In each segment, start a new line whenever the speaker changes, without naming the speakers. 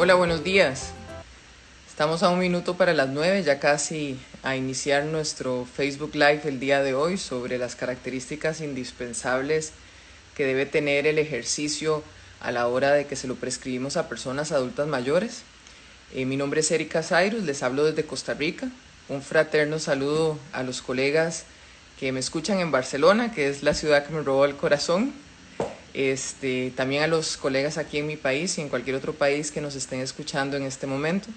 Hola, buenos días. Estamos a 1 minuto para las 9, ya casi a iniciar nuestro Facebook Live el día de hoy sobre las características indispensables que debe tener el ejercicio a la hora de que se lo prescribimos a personas adultas mayores. Mi nombre es Erika Zairus, les hablo desde Costa Rica. Un fraterno saludo a los colegas que me escuchan en Barcelona, que es la ciudad que me robó el corazón. También a los colegas aquí en mi país y en cualquier otro país que nos estén escuchando en este momento.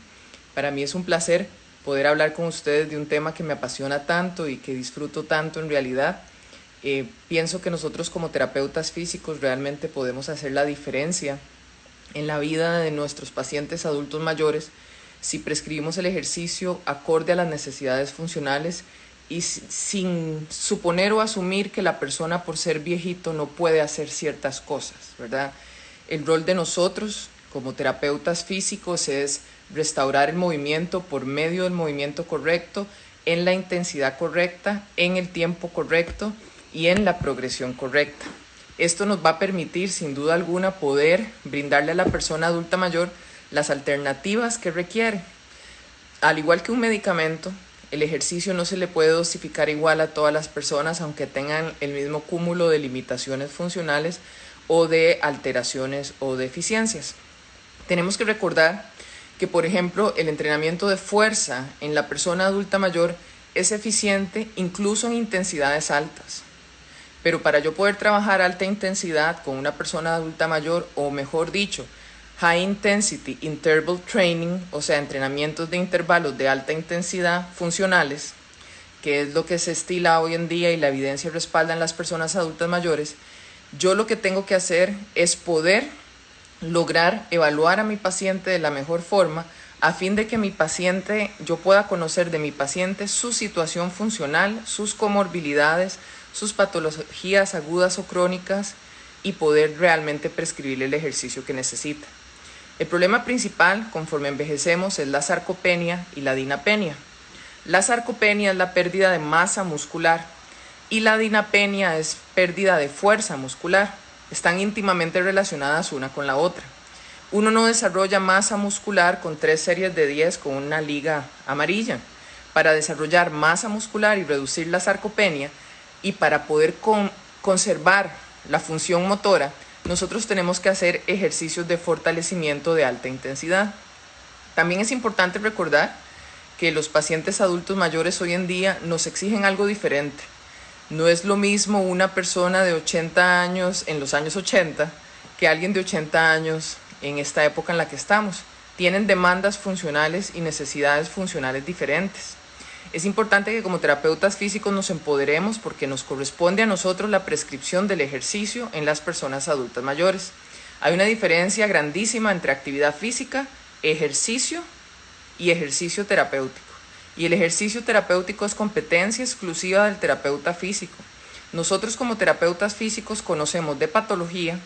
Para mí es un placer poder hablar con ustedes de un tema que me apasiona tanto y que disfruto tanto en realidad. Pienso que nosotros como terapeutas físicos realmente podemos hacer la diferencia en la vida de nuestros pacientes adultos mayores si prescribimos el ejercicio acorde a las necesidades funcionales y sin suponer o asumir que la persona por ser viejito no puede hacer ciertas cosas, ¿verdad? El rol de nosotros como terapeutas físicos es restaurar el movimiento por medio del movimiento correcto, en la intensidad correcta, en el tiempo correcto y en la progresión correcta. Esto nos va a permitir, sin duda alguna, poder brindarle a la persona adulta mayor las alternativas que requiere. Al igual que un medicamento, el ejercicio no se le puede dosificar igual a todas las personas, aunque tengan el mismo cúmulo de limitaciones funcionales o de alteraciones o deficiencias. Tenemos que recordar que, por ejemplo, el entrenamiento de fuerza en la persona adulta mayor es eficiente incluso en intensidades altas. Pero para yo poder trabajar alta intensidad con una persona adulta mayor, o mejor dicho, High Intensity Interval Training, o sea, entrenamientos de intervalos de alta intensidad funcionales, que es lo que se estila hoy en día y la evidencia respalda en las personas adultas mayores, yo lo que tengo que hacer es poder lograr evaluar a mi paciente de la mejor forma a fin de que yo pueda conocer de mi paciente su situación funcional, sus comorbilidades, sus patologías agudas o crónicas y poder realmente prescribirle el ejercicio que necesita. El problema principal conforme envejecemos es la sarcopenia y la dinapenia. La sarcopenia es la pérdida de masa muscular y la dinapenia es pérdida de fuerza muscular. Están íntimamente relacionadas una con la otra. Uno no desarrolla masa muscular con 3 series de 10 con una liga amarilla. Para desarrollar masa muscular y reducir la sarcopenia y para poder conservar la función motora, nosotros tenemos que hacer ejercicios de fortalecimiento de alta intensidad. También es importante recordar que los pacientes adultos mayores hoy en día nos exigen algo diferente. No es lo mismo una persona de 80 años en los años 80 que alguien de 80 años en esta época en la que estamos. Tienen demandas funcionales y necesidades funcionales diferentes. Es importante que como terapeutas físicos nos empoderemos porque nos corresponde a nosotros la prescripción del ejercicio en las personas adultas mayores. Hay una diferencia grandísima entre actividad física, ejercicio y ejercicio terapéutico. Y el ejercicio terapéutico es competencia exclusiva del terapeuta físico. Nosotros como terapeutas físicos conocemos de patología,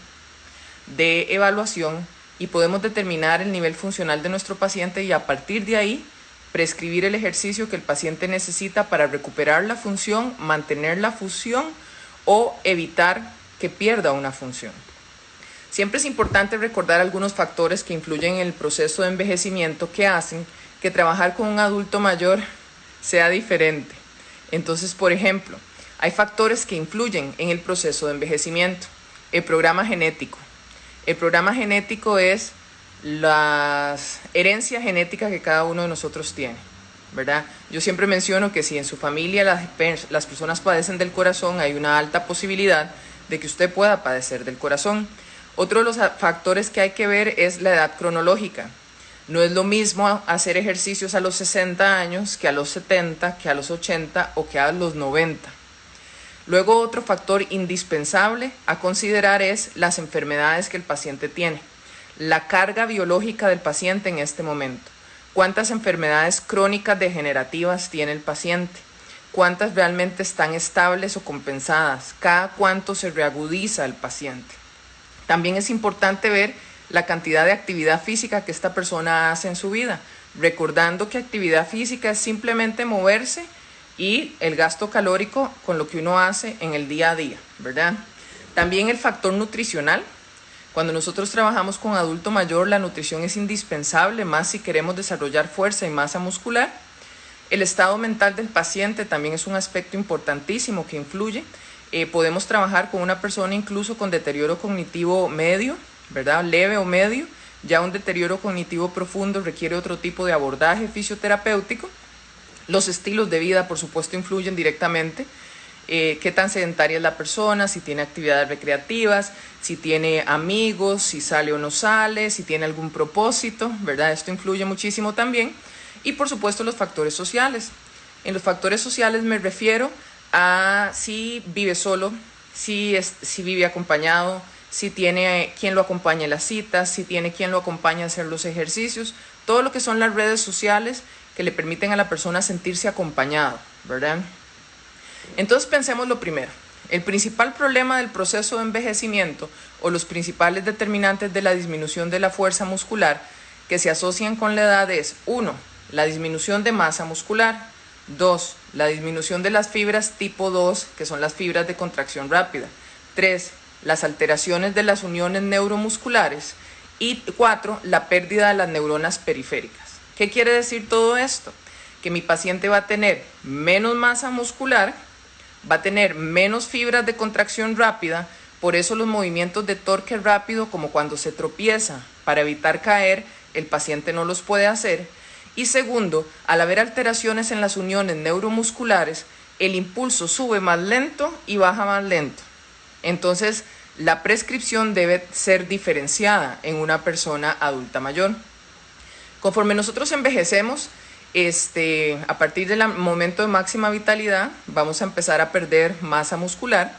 de evaluación y podemos determinar el nivel funcional de nuestro paciente y a partir de ahí prescribir el ejercicio que el paciente necesita para recuperar la función, mantener la función o evitar que pierda una función. Siempre es importante recordar algunos factores que influyen en el proceso de envejecimiento que hacen que trabajar con un adulto mayor sea diferente. Entonces, por ejemplo, hay factores que influyen en el proceso de envejecimiento. El programa genético. El programa genético es la herencia genética que cada uno de nosotros tiene, ¿verdad? Yo siempre menciono que si en su familia las personas padecen del corazón, hay una alta posibilidad de que usted pueda padecer del corazón. Otro de los factores que hay que ver es la edad cronológica. No es lo mismo hacer ejercicios a los 60 años que a los 70, que a los 80 o que a los 90. Luego, otro factor indispensable a considerar es las enfermedades que el paciente tiene. La carga biológica del paciente en este momento. ¿Cuántas enfermedades crónicas degenerativas tiene el paciente? ¿Cuántas realmente están estables o compensadas? ¿Cada cuánto se reagudiza el paciente? También es importante ver la cantidad de actividad física que esta persona hace en su vida, recordando que actividad física es simplemente moverse y el gasto calórico con lo que uno hace en el día a día, ¿verdad? También el factor nutricional. Cuando nosotros trabajamos con adulto mayor, la nutrición es indispensable, más si queremos desarrollar fuerza y masa muscular. El estado mental del paciente también es un aspecto importantísimo que influye. Podemos trabajar con una persona incluso con deterioro cognitivo medio, ¿verdad? Leve o medio. Ya un deterioro cognitivo profundo requiere otro tipo de abordaje fisioterapéutico. Los estilos de vida, por supuesto, influyen directamente. Qué tan sedentaria es la persona, si tiene actividades recreativas, si tiene amigos, si sale o no sale, si tiene algún propósito, ¿verdad? Esto influye muchísimo también. Y por supuesto los factores sociales. En los factores sociales me refiero a si vive solo, si vive acompañado, si tiene quien lo acompañe en las citas, si tiene quien lo acompañe a hacer los ejercicios, todo lo que son las redes sociales que le permiten a la persona sentirse acompañado, ¿verdad? Entonces pensemos lo primero. El principal problema del proceso de envejecimiento o los principales determinantes de la disminución de la fuerza muscular que se asocian con la edad es 1. La disminución de masa muscular. 2. La disminución de las fibras tipo 2, que son las fibras de contracción rápida. 3. Las alteraciones de las uniones neuromusculares. Y 4. La pérdida de las neuronas periféricas. ¿Qué quiere decir todo esto? Que mi paciente va a tener menos masa muscular, va a tener menos fibras de contracción rápida, por eso los movimientos de torque rápido, como cuando se tropieza para evitar caer, el paciente no los puede hacer. Y segundo, al haber alteraciones en las uniones neuromusculares, el impulso sube más lento y baja más lento. Entonces, la prescripción debe ser diferenciada en una persona adulta mayor. Conforme nosotros envejecemos, a partir del momento de máxima vitalidad, vamos a empezar a perder masa muscular.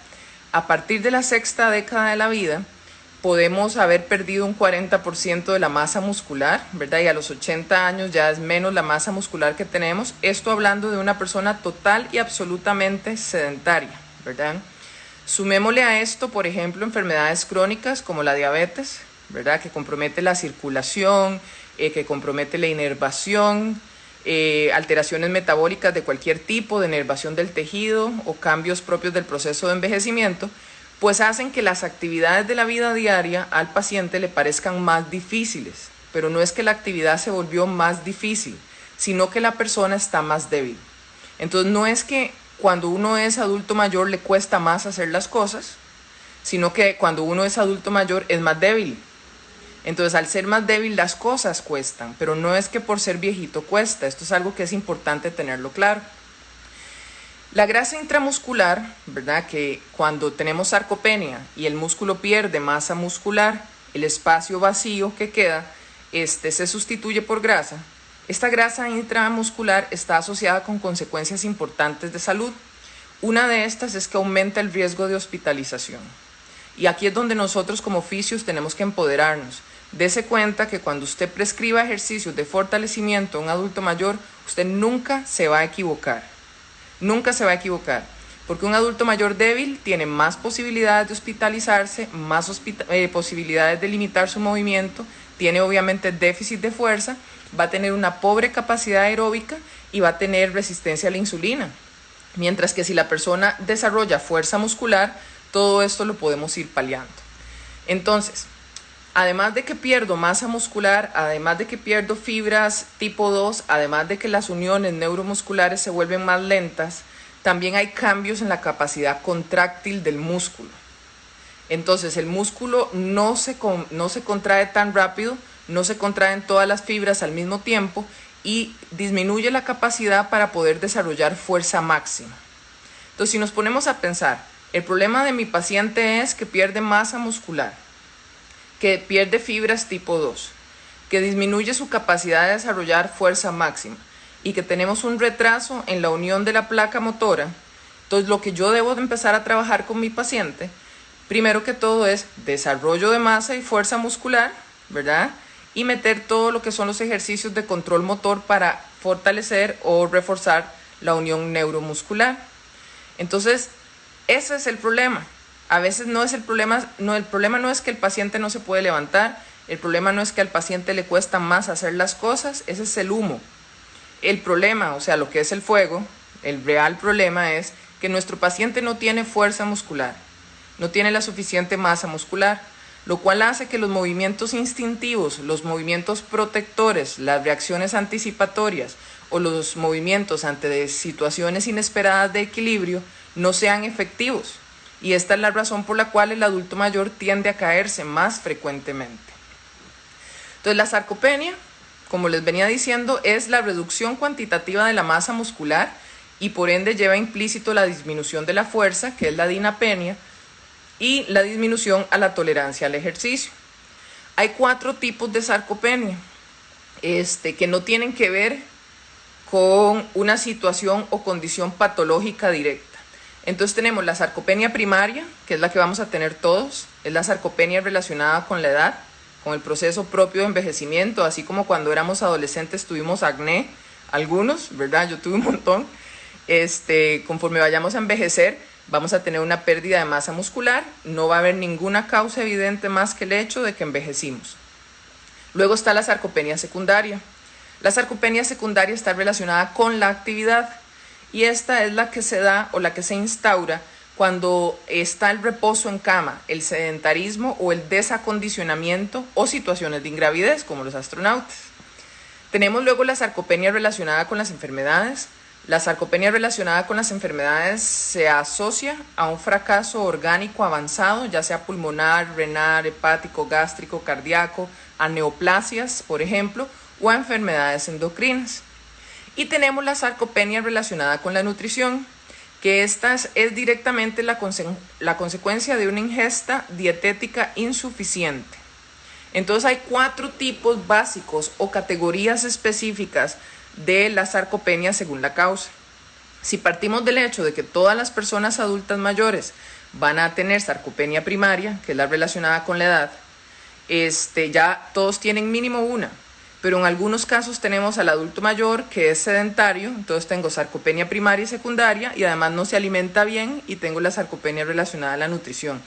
A partir de la sexta década de la vida, podemos haber perdido un 40% de la masa muscular, ¿verdad? Y a los 80 años ya es menos la masa muscular que tenemos. Esto hablando de una persona total y absolutamente sedentaria, ¿verdad? Sumémosle a esto, por ejemplo, enfermedades crónicas como la diabetes, ¿verdad? Que compromete la circulación, que compromete la inervación, alteraciones metabólicas de cualquier tipo, de inervación del tejido o cambios propios del proceso de envejecimiento, pues hacen que las actividades de la vida diaria al paciente le parezcan más difíciles. Pero no es que la actividad se volvió más difícil, sino que la persona está más débil. Entonces no es que cuando uno es adulto mayor le cuesta más hacer las cosas, sino que cuando uno es adulto mayor es más débil. Entonces al ser más débil las cosas cuestan, pero no es que por ser viejito cuesta. Esto es algo que es importante tenerlo claro. La grasa intramuscular, ¿verdad? Que cuando tenemos sarcopenia y el músculo pierde masa muscular, el espacio vacío que queda, se sustituye por grasa. Esta grasa intramuscular está asociada con consecuencias importantes de salud. Una de estas es que aumenta el riesgo de hospitalización. Y aquí es donde nosotros como fisios tenemos que empoderarnos. Dese cuenta que cuando usted prescriba ejercicios de fortalecimiento a un adulto mayor, usted nunca se va a equivocar. Nunca se va a equivocar, porque un adulto mayor débil tiene más posibilidades de hospitalizarse, más posibilidades de limitar su movimiento, tiene obviamente déficit de fuerza, va a tener una pobre capacidad aeróbica y va a tener resistencia a la insulina. Mientras que si la persona desarrolla fuerza muscular, todo esto lo podemos ir paliando. Entonces, además de que pierdo masa muscular, además de que pierdo fibras tipo 2, además de que las uniones neuromusculares se vuelven más lentas, también hay cambios en la capacidad contráctil del músculo. Entonces el músculo no se contrae tan rápido, no se contraen todas las fibras al mismo tiempo y disminuye la capacidad para poder desarrollar fuerza máxima. Entonces si nos ponemos a pensar, el problema de mi paciente es que pierde masa muscular, que pierde fibras tipo 2, que disminuye su capacidad de desarrollar fuerza máxima y que tenemos un retraso en la unión de la placa motora. Entonces lo que yo debo de empezar a trabajar con mi paciente, primero que todo es desarrollo de masa y fuerza muscular, ¿verdad? Y meter todo lo que son los ejercicios de control motor para fortalecer o reforzar la unión neuromuscular. Entonces, ese es el problema. A veces no es el problema no es que el paciente no se puede levantar, el problema no es que al paciente le cuesta más hacer las cosas, ese es el humo. El problema, o sea, lo que es el fuego, el real problema es que nuestro paciente no tiene fuerza muscular, no tiene la suficiente masa muscular. lo cual hace que los movimientos instintivos, los movimientos protectores, las reacciones anticipatorias o los movimientos ante situaciones inesperadas de equilibrio no sean efectivos. Y esta es la razón por la cual el adulto mayor tiende a caerse más frecuentemente. Entonces, la sarcopenia, como les venía diciendo, es la reducción cuantitativa de la masa muscular y por ende lleva implícito la disminución de la fuerza, que es la dinapenia, y la disminución a la tolerancia al ejercicio. Hay 4 tipos de sarcopenia que no tienen que ver con una situación o condición patológica directa. Entonces tenemos la sarcopenia primaria, que es la que vamos a tener todos, es la sarcopenia relacionada con la edad, con el proceso propio de envejecimiento, así como cuando éramos adolescentes tuvimos acné, algunos, ¿verdad? Yo tuve un montón. Conforme vayamos a envejecer, vamos a tener una pérdida de masa muscular, no va a haber ninguna causa evidente más que el hecho de que envejecimos. Luego está la sarcopenia secundaria. La sarcopenia secundaria está relacionada con la actividad y esta es la que se da o la que se instaura cuando está el reposo en cama, el sedentarismo o el desacondicionamiento o situaciones de ingravidez, como los astronautas. Tenemos luego la sarcopenia relacionada con las enfermedades. La sarcopenia relacionada con las enfermedades se asocia a un fracaso orgánico avanzado, ya sea pulmonar, renal, hepático, gástrico, cardíaco, a neoplasias, por ejemplo, o a enfermedades endocrinas. Y tenemos la sarcopenia relacionada con la nutrición, que esta es directamente la consecuencia de una ingesta dietética insuficiente. Entonces hay 4 tipos básicos o categorías específicas de la sarcopenia según la causa. Si partimos del hecho de que todas las personas adultas mayores van a tener sarcopenia primaria, que es la relacionada con la edad, ya todos tienen mínimo una. Pero en algunos casos tenemos al adulto mayor que es sedentario, entonces tengo sarcopenia primaria y secundaria y además no se alimenta bien y tengo la sarcopenia relacionada a la nutrición.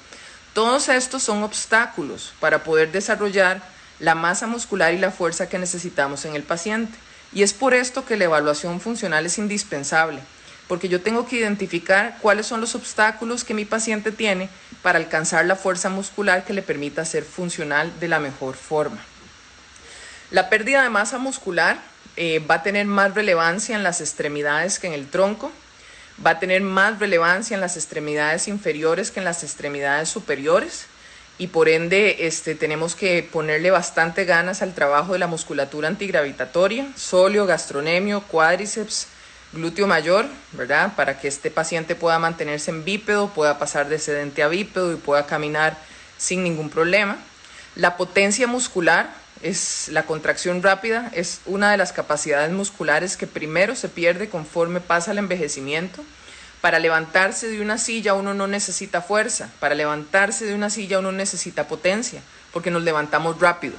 Todos estos son obstáculos para poder desarrollar la masa muscular y la fuerza que necesitamos en el paciente. Y es por esto que la evaluación funcional es indispensable, porque yo tengo que identificar cuáles son los obstáculos que mi paciente tiene para alcanzar la fuerza muscular que le permita ser funcional de la mejor forma. La pérdida de masa muscular va a tener más relevancia en las extremidades que en el tronco, va a tener más relevancia en las extremidades inferiores que en las extremidades superiores y por ende tenemos que ponerle bastante ganas al trabajo de la musculatura antigravitatoria, sóleo, gastrocnemio, cuádriceps, glúteo mayor, ¿verdad? Para que este paciente pueda mantenerse en bípedo, pueda pasar de sedente a bípedo y pueda caminar sin ningún problema. La potencia muscular, la contracción rápida, es una de las capacidades musculares que primero se pierde conforme pasa el envejecimiento. Para levantarse de una silla uno no necesita fuerza, para levantarse de una silla uno necesita potencia, porque nos levantamos rápido.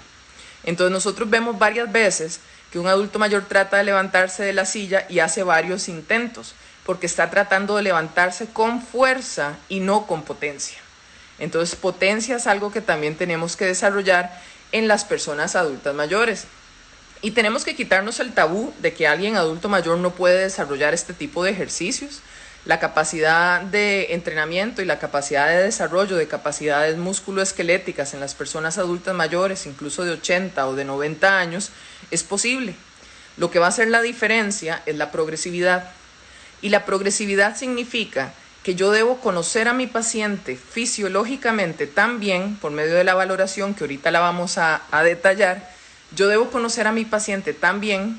Entonces nosotros vemos varias veces que un adulto mayor trata de levantarse de la silla y hace varios intentos, porque está tratando de levantarse con fuerza y no con potencia. Entonces potencia es algo que también tenemos que desarrollar en las personas adultas mayores. Y tenemos que quitarnos el tabú de que alguien adulto mayor no puede desarrollar este tipo de ejercicios. La capacidad de entrenamiento y la capacidad de desarrollo de capacidades musculoesqueléticas en las personas adultas mayores, incluso de 80 o de 90 años, es posible. Lo que va a hacer la diferencia es la progresividad. Y la progresividad significa que yo debo conocer a mi paciente fisiológicamente tan bien, por medio de la valoración que ahorita la vamos a detallar, yo debo conocer a mi paciente tan bien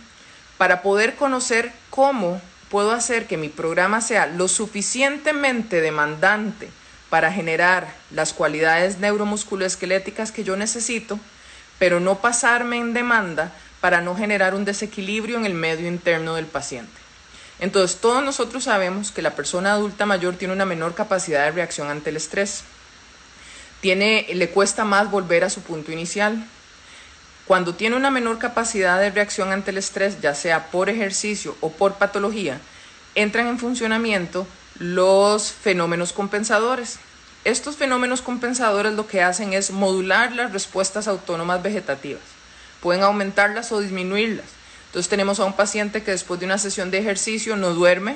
para poder conocer cómo puedo hacer que mi programa sea lo suficientemente demandante para generar las cualidades neuromusculoesqueléticas que yo necesito, pero no pasarme en demanda para no generar un desequilibrio en el medio interno del paciente. Entonces, todos nosotros sabemos que la persona adulta mayor tiene una menor capacidad de reacción ante el estrés. Le cuesta más volver a su punto inicial. Cuando tiene una menor capacidad de reacción ante el estrés, ya sea por ejercicio o por patología, entran en funcionamiento los fenómenos compensadores. Estos fenómenos compensadores lo que hacen es modular las respuestas autónomas vegetativas. Pueden aumentarlas o disminuirlas. Entonces tenemos a un paciente que después de una sesión de ejercicio no duerme,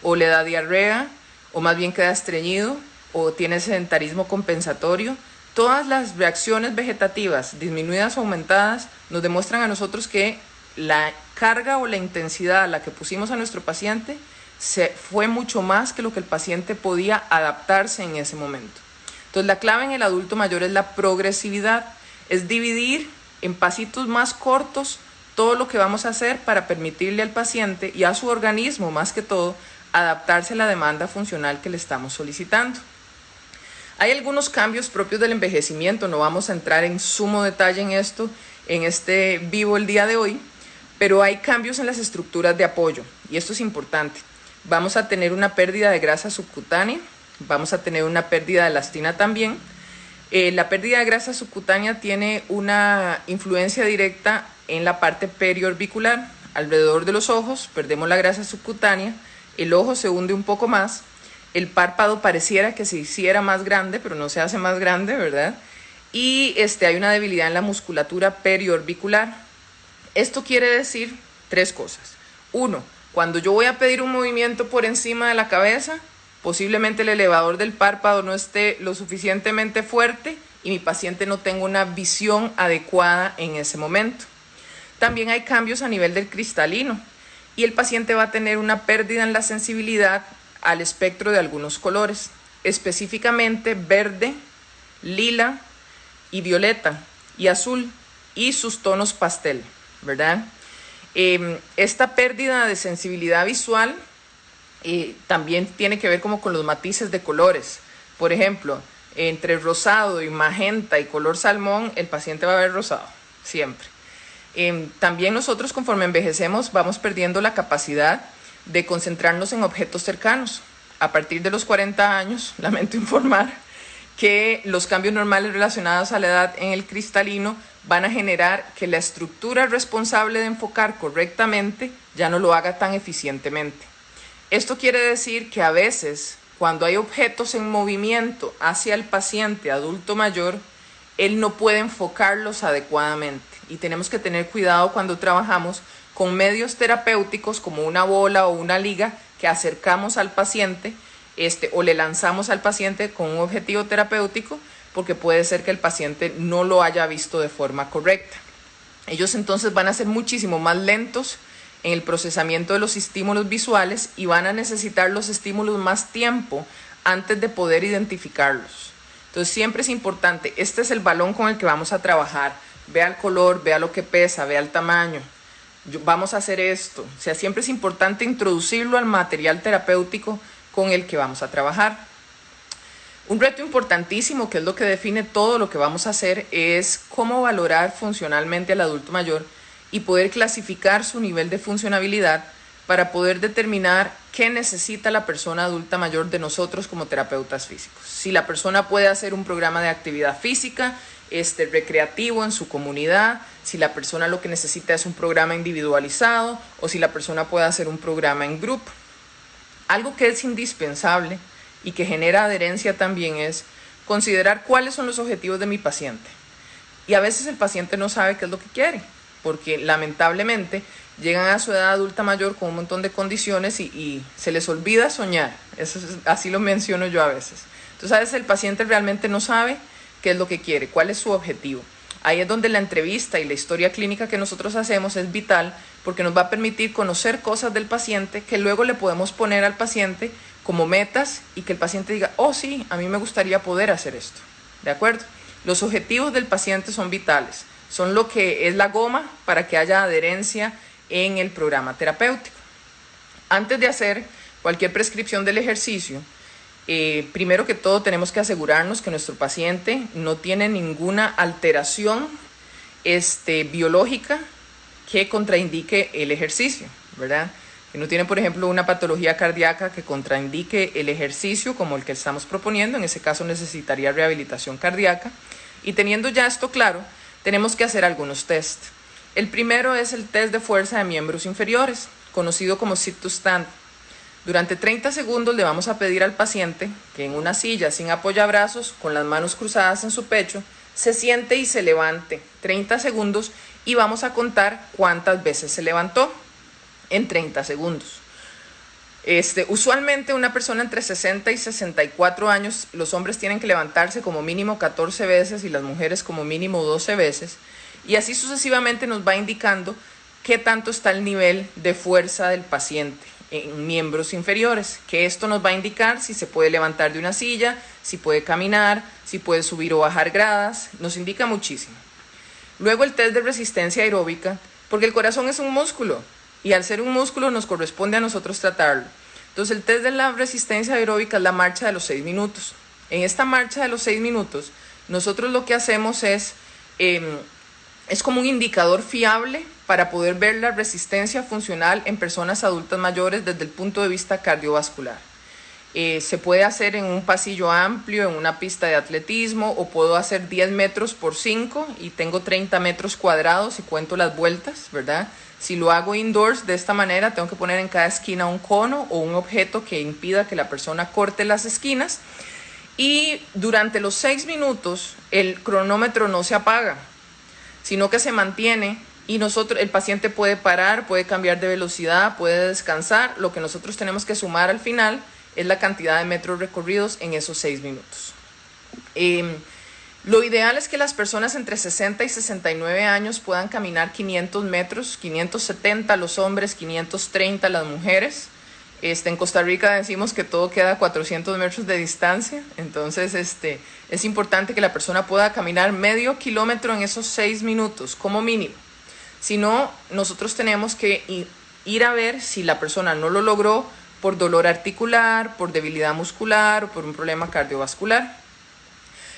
o le da diarrea, o más bien queda estreñido, o tiene sedentarismo compensatorio, Todas las reacciones vegetativas disminuidas o aumentadas nos demuestran a nosotros que la carga o la intensidad a la que pusimos a nuestro paciente fue mucho más que lo que el paciente podía adaptarse en ese momento. Entonces la clave en el adulto mayor es la progresividad, es dividir en pasitos más cortos todo lo que vamos a hacer para permitirle al paciente y a su organismo más que todo adaptarse a la demanda funcional que le estamos solicitando. Hay algunos cambios propios del envejecimiento, no vamos a entrar en sumo detalle en esto en este vivo el día de hoy, pero hay cambios en las estructuras de apoyo y esto es importante. Vamos a tener una pérdida de grasa subcutánea, vamos a tener una pérdida de elastina también. La pérdida de grasa subcutánea tiene una influencia directa en la parte periorbicular, alrededor de los ojos, perdemos la grasa subcutánea, el ojo se hunde un poco más, el párpado pareciera que se hiciera más grande, pero no se hace más grande, ¿verdad? Y hay una debilidad en la musculatura periorbicular. Esto quiere decir 3 cosas. 1, cuando yo voy a pedir un movimiento por encima de la cabeza, posiblemente el elevador del párpado no esté lo suficientemente fuerte y mi paciente no tenga una visión adecuada en ese momento. También hay cambios a nivel del cristalino y el paciente va a tener una pérdida en la sensibilidad al espectro de algunos colores, específicamente verde, lila y violeta y azul y sus tonos pastel, ¿verdad? Esta pérdida de sensibilidad visual también tiene que ver como con los matices de colores. Por ejemplo, entre rosado y magenta y color salmón, el paciente va a ver rosado, siempre. También nosotros conforme envejecemos vamos perdiendo la capacidad de concentrarnos en objetos cercanos. A partir de los 40 años, lamento informar que los cambios normales relacionados a la edad en el cristalino van a generar que la estructura responsable de enfocar correctamente ya no lo haga tan eficientemente. Esto quiere decir que a veces, cuando hay objetos en movimiento hacia el paciente adulto mayor, él no puede enfocarlos adecuadamente y tenemos que tener cuidado cuando trabajamos con medios terapéuticos como una bola o una liga que acercamos al paciente o le lanzamos al paciente con un objetivo terapéutico porque puede ser que el paciente no lo haya visto de forma correcta. Ellos entonces van a ser muchísimo más lentos en el procesamiento de los estímulos visuales y van a necesitar los estímulos más tiempo antes de poder identificarlos. Entonces siempre es importante, este es el balón con el que vamos a trabajar, vea el color, vea lo que pesa, vea el tamaño. Vamos a hacer esto. O sea, siempre es importante introducirlo al material terapéutico con el que vamos a trabajar. Un reto importantísimo, que es lo que define todo lo que vamos a hacer, es cómo valorar funcionalmente al adulto mayor y poder clasificar su nivel de funcionabilidad para poder determinar qué necesita la persona adulta mayor de nosotros como terapeutas físicos. Si la persona puede hacer un programa de actividad física, recreativo en su comunidad, si la persona lo que necesita es un programa individualizado o si la persona puede hacer un programa en grupo. Algo que es indispensable y que genera adherencia también es considerar cuáles son los objetivos de mi paciente. Y a veces el paciente no sabe qué es lo que quiere, porque lamentablemente llegan a su edad adulta mayor con un montón de condiciones y se les olvida soñar. Así lo menciono yo a veces. Entonces a veces el paciente realmente no sabe qué es lo que quiere, cuál es su objetivo. Ahí es donde la entrevista y la historia clínica que nosotros hacemos es vital porque nos va a permitir conocer cosas del paciente que luego le podemos poner al paciente como metas y que el paciente diga, oh sí, a mí me gustaría poder hacer esto. ¿De acuerdo? Los objetivos del paciente son vitales, son lo que es la goma para que haya adherencia en el programa terapéutico. Antes de hacer cualquier prescripción del ejercicio, primero que todo tenemos que asegurarnos que nuestro paciente no tiene ninguna alteración biológica que contraindique el ejercicio, ¿verdad? Que no tiene, por ejemplo, una patología cardíaca que contraindique el ejercicio como el que estamos proponiendo. En ese caso necesitaría rehabilitación cardíaca. Y teniendo ya esto claro, tenemos que hacer algunos test. El primero es el test de fuerza de miembros inferiores, conocido como sit to stand. Durante 30 segundos le vamos a pedir al paciente que en una silla sin apoyabrazos, con las manos cruzadas en su pecho, se siente y se levante 30 segundos y vamos a contar cuántas veces se levantó en 30 segundos. Usualmente una persona entre 60 y 64 años, los hombres tienen que levantarse como mínimo 14 veces y las mujeres como mínimo 12 veces. Y así sucesivamente nos va indicando qué tanto está el nivel de fuerza del paciente en miembros inferiores, que esto nos va a indicar si se puede levantar de una silla, si puede caminar, si puede subir o bajar gradas, nos indica muchísimo. Luego el test de resistencia aeróbica, porque el corazón es un músculo y al ser un músculo nos corresponde a nosotros tratarlo. Entonces el test de la resistencia aeróbica es la marcha de los 6 minutos. En esta marcha de los 6 minutos, nosotros lo que hacemos es como un indicador fiable para poder ver la resistencia funcional en personas adultas mayores desde el punto de vista cardiovascular. Se puede hacer en un pasillo amplio, en una pista de atletismo, o puedo hacer 10 metros por 5 y tengo 30 metros cuadrados y cuento las vueltas, ¿verdad? Si lo hago indoors de esta manera, tengo que poner en cada esquina un cono o un objeto que impida que la persona corte las esquinas. Y durante los 6 minutos el cronómetro no se apaga, sino que se mantiene y el paciente puede parar, puede cambiar de velocidad, puede descansar. Lo que nosotros tenemos que sumar al final es la cantidad de metros recorridos en esos 6 minutos. Lo ideal es que las personas entre 60 y 69 años puedan caminar 500 metros, 570 los hombres, 530 las mujeres. En Costa Rica decimos que todo queda a 400 metros de distancia, entonces es importante que la persona pueda caminar medio kilómetro en esos 6 minutos como mínimo. Si no, nosotros tenemos que ir a ver si la persona no lo logró por dolor articular, por debilidad muscular o por un problema cardiovascular.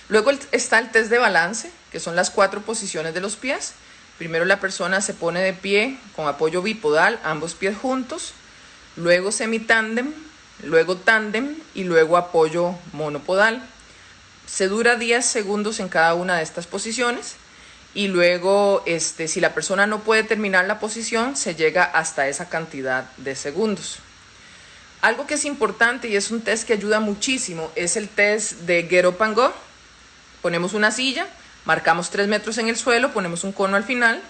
Luego está el test de balance, que son las 4 posiciones de los pies. Primero la persona se pone de pie con apoyo bipodal, ambos pies juntos. Luego semitándem, luego tándem y luego apoyo monopodal. Se dura 10 segundos en cada una de estas posiciones y luego si la persona no puede terminar la posición, se llega hasta esa cantidad de segundos. Algo que es importante y es un test que ayuda muchísimo es el test de Get Up and Go. Ponemos una silla, marcamos 3 metros en el suelo, ponemos un cono al final.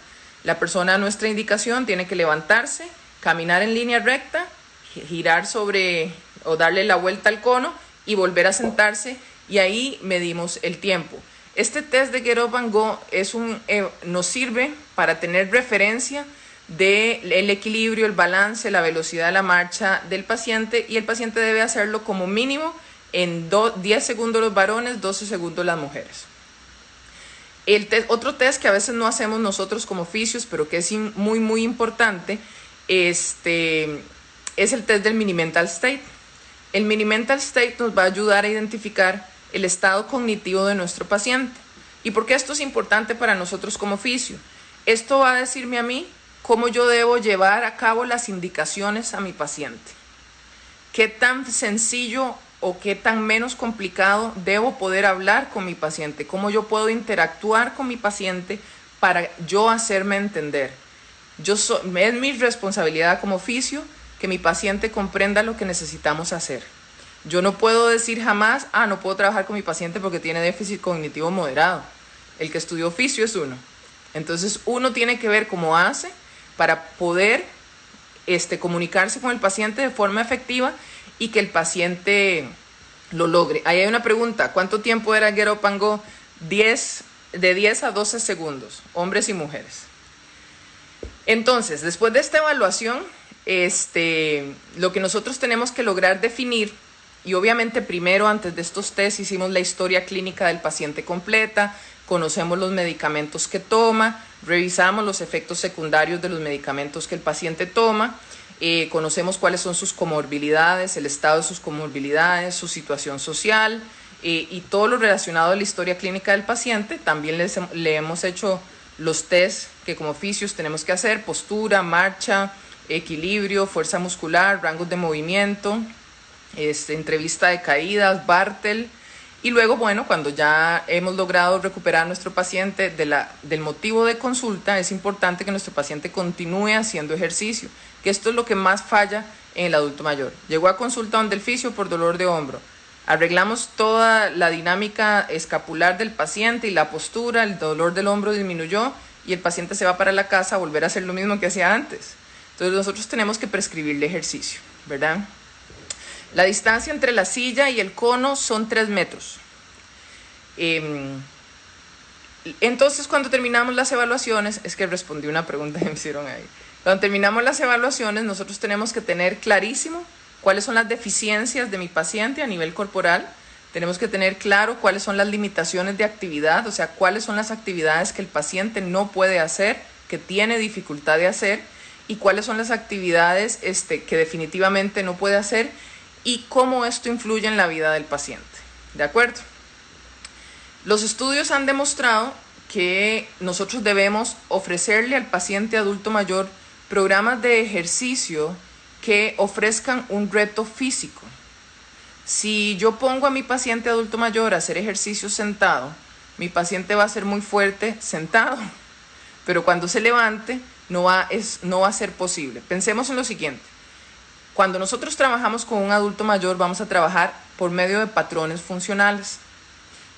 La persona a nuestra indicación tiene que levantarse, caminar en línea recta, girar o darle la vuelta al cono y volver a sentarse, y ahí medimos el tiempo. Este test de Get Up and Go nos sirve para tener referencia del equilibrio, el balance, la velocidad de la marcha del paciente, y el paciente debe hacerlo como mínimo en 10 segundos los varones, 12 segundos las mujeres. Otro test que a veces no hacemos nosotros como fisios, pero que es muy muy importante, es el test del Mini Mental State. El Mini Mental State nos va a ayudar a identificar el estado cognitivo de nuestro paciente. ¿Y por qué esto es importante para nosotros como fisio? Esto va a decirme a mí cómo yo debo llevar a cabo las indicaciones a mi paciente. ¿Qué tan sencillo o qué tan menos complicado debo poder hablar con mi paciente? ¿Cómo yo puedo interactuar con mi paciente para yo hacerme entender? Es mi responsabilidad como fisio que mi paciente comprenda lo que necesitamos hacer. Yo no puedo decir jamás, no puedo trabajar con mi paciente porque tiene déficit cognitivo moderado. El que estudió fisio es uno. Entonces uno tiene que ver cómo hace para poder comunicarse con el paciente de forma efectiva y que el paciente lo logre. Ahí hay una pregunta: ¿cuánto tiempo era Get Up and Go? De 10 a 12 segundos, hombres y mujeres. Entonces, después de esta evaluación, lo que nosotros tenemos que lograr definir, y obviamente primero antes de estos test hicimos la historia clínica del paciente completa, conocemos los medicamentos que toma, revisamos los efectos secundarios de los medicamentos que el paciente toma, conocemos cuáles son sus comorbilidades, el estado de sus comorbilidades, su situación social y todo lo relacionado a la historia clínica del paciente. También le hemos hecho los test que como fisios tenemos que hacer: postura, marcha, equilibrio, fuerza muscular, rangos de movimiento, entrevista de caídas, Bartel. Y luego, bueno, cuando ya hemos logrado recuperar a nuestro paciente del motivo de consulta, es importante que nuestro paciente continúe haciendo ejercicio, que esto es lo que más falla en el adulto mayor. Llegó a consulta donde el fisio por dolor de hombro. Arreglamos toda la dinámica escapular del paciente y la postura, el dolor del hombro disminuyó y el paciente se va para la casa a volver a hacer lo mismo que hacía antes. Entonces nosotros tenemos que prescribirle ejercicio, ¿verdad? La distancia entre la silla y el cono son 3 metros. Entonces, cuando terminamos las evaluaciones, es que respondí una pregunta que me hicieron ahí. Cuando terminamos las evaluaciones, nosotros tenemos que tener clarísimo cuáles son las deficiencias de mi paciente a nivel corporal. Tenemos que tener claro cuáles son las limitaciones de actividad, o sea, cuáles son las actividades que el paciente no puede hacer, que tiene dificultad de hacer, y cuáles son las actividades que definitivamente no puede hacer y cómo esto influye en la vida del paciente. ¿De acuerdo? Los estudios han demostrado que nosotros debemos ofrecerle al paciente adulto mayor programas de ejercicio que ofrezcan un reto físico. Si yo pongo a mi paciente adulto mayor a hacer ejercicio sentado, mi paciente va a ser muy fuerte sentado, pero cuando se levante no va a ser posible. Pensemos en lo siguiente. Cuando nosotros trabajamos con un adulto mayor, vamos a trabajar por medio de patrones funcionales.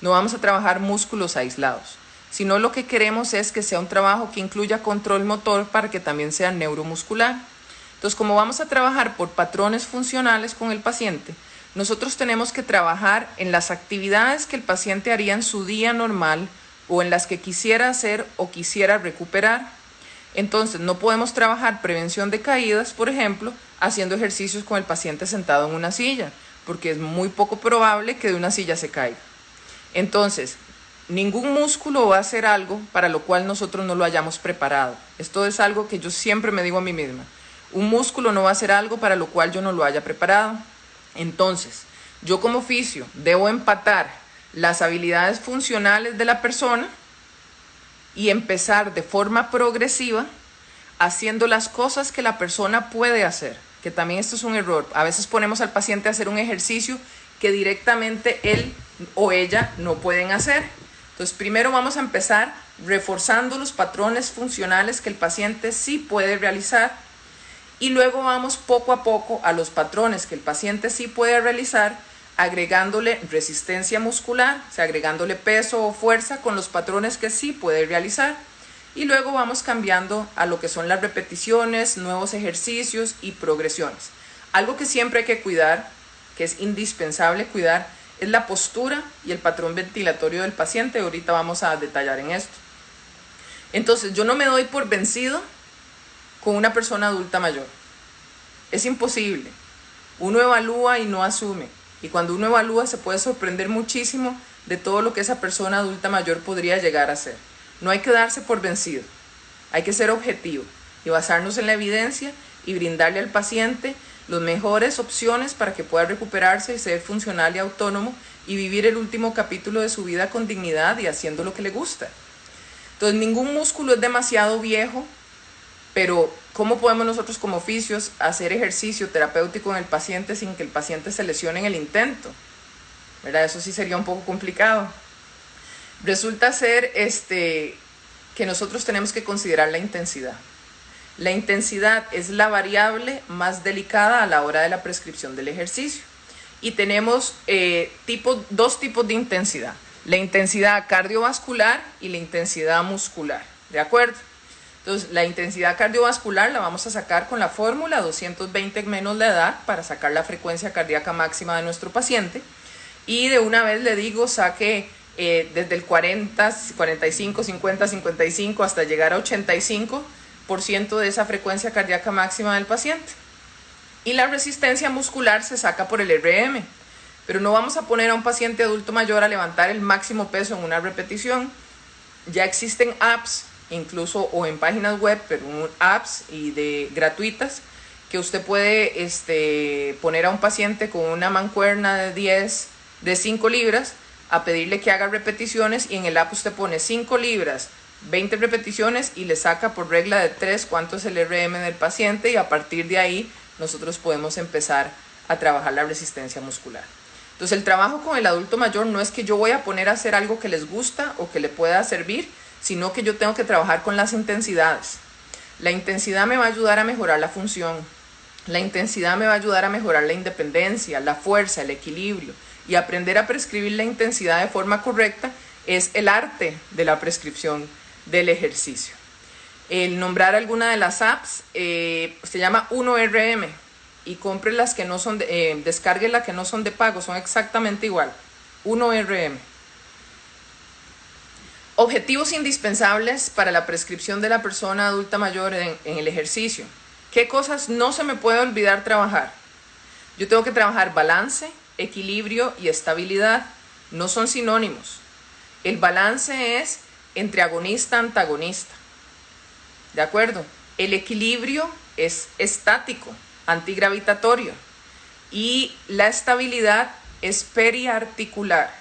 No vamos a trabajar músculos aislados, sino lo que queremos es que sea un trabajo que incluya control motor para que también sea neuromuscular. Entonces, como vamos a trabajar por patrones funcionales con el paciente, nosotros tenemos que trabajar en las actividades que el paciente haría en su día normal o en las que quisiera hacer o quisiera recuperar. Entonces, no podemos trabajar prevención de caídas, por ejemplo, haciendo ejercicios con el paciente sentado en una silla, porque es muy poco probable que de una silla se caiga. Entonces, ningún músculo va a hacer algo para lo cual nosotros no lo hayamos preparado. Esto es algo que yo siempre me digo a mí misma. Un músculo no va a hacer algo para lo cual yo no lo haya preparado. Entonces, yo como fisio debo empatar las habilidades funcionales de la persona y empezar de forma progresiva haciendo las cosas que la persona puede hacer, que también esto es un error. A veces ponemos al paciente a hacer un ejercicio que directamente él o ella no pueden hacer. Entonces, primero vamos a empezar reforzando los patrones funcionales que el paciente sí puede realizar y luego vamos poco a poco a los patrones que el paciente sí puede realizar, agregándole resistencia muscular, o sea, agregándole peso o fuerza con los patrones que sí puede realizar. Y luego vamos cambiando a lo que son las repeticiones, nuevos ejercicios y progresiones. Algo que siempre hay que cuidar, que es indispensable cuidar, es la postura y el patrón ventilatorio del paciente. Ahorita vamos a detallar en esto. Entonces, yo no me doy por vencido con una persona adulta mayor. Es imposible. Uno evalúa y no asume. Y cuando uno evalúa se puede sorprender muchísimo de todo lo que esa persona adulta mayor podría llegar a ser. No hay que darse por vencido. Hay que ser objetivo y basarnos en la evidencia y brindarle al paciente las mejores opciones para que pueda recuperarse y ser funcional y autónomo y vivir el último capítulo de su vida con dignidad y haciendo lo que le gusta. Entonces, ningún músculo es demasiado viejo, pero ¿cómo podemos nosotros como fisios hacer ejercicio terapéutico en el paciente sin que el paciente se lesione en el intento? ¿Verdad? Eso sí sería un poco complicado. Resulta ser que nosotros tenemos que considerar la intensidad. La intensidad es la variable más delicada a la hora de la prescripción del ejercicio. Y tenemos dos tipos de intensidad. La intensidad cardiovascular y la intensidad muscular. ¿De acuerdo? Entonces, la intensidad cardiovascular la vamos a sacar con la fórmula 220 menos la edad para sacar la frecuencia cardíaca máxima de nuestro paciente. Y de una vez le digo, saque desde el 40, 45, 50, 55 hasta llegar a 85% de esa frecuencia cardíaca máxima del paciente. Y la resistencia muscular se saca por el RM. Pero no vamos a poner a un paciente adulto mayor a levantar el máximo peso en una repetición. Ya existen apps, incluso o en páginas web, pero apps gratuitas, que usted puede poner a un paciente con una mancuerna de 5 libras a pedirle que haga repeticiones, y en el app usted pone 5 libras, 20 repeticiones y le saca por regla de 3 cuánto es el RM del paciente, y a partir de ahí nosotros podemos empezar a trabajar la resistencia muscular. Entonces, el trabajo con el adulto mayor no es que yo voy a poner a hacer algo que les gusta o que le pueda servir, sino que yo tengo que trabajar con las intensidades. La intensidad me va a ayudar a mejorar la función. La intensidad me va a ayudar a mejorar la independencia, la fuerza, el equilibrio. Y aprender a prescribir la intensidad de forma correcta es el arte de la prescripción del ejercicio. El nombrar alguna de las apps se llama 1RM. y compre las que no son descargue las que no son de pago, son exactamente igual. 1RM. Objetivos indispensables para la prescripción de la persona adulta mayor en el ejercicio. ¿Qué cosas no se me puede olvidar trabajar? Yo tengo que trabajar balance, equilibrio y estabilidad. No son sinónimos. El balance es entre agonista-antagonista. ¿De acuerdo? El equilibrio es estático, antigravitatorio. Y la estabilidad es periarticular.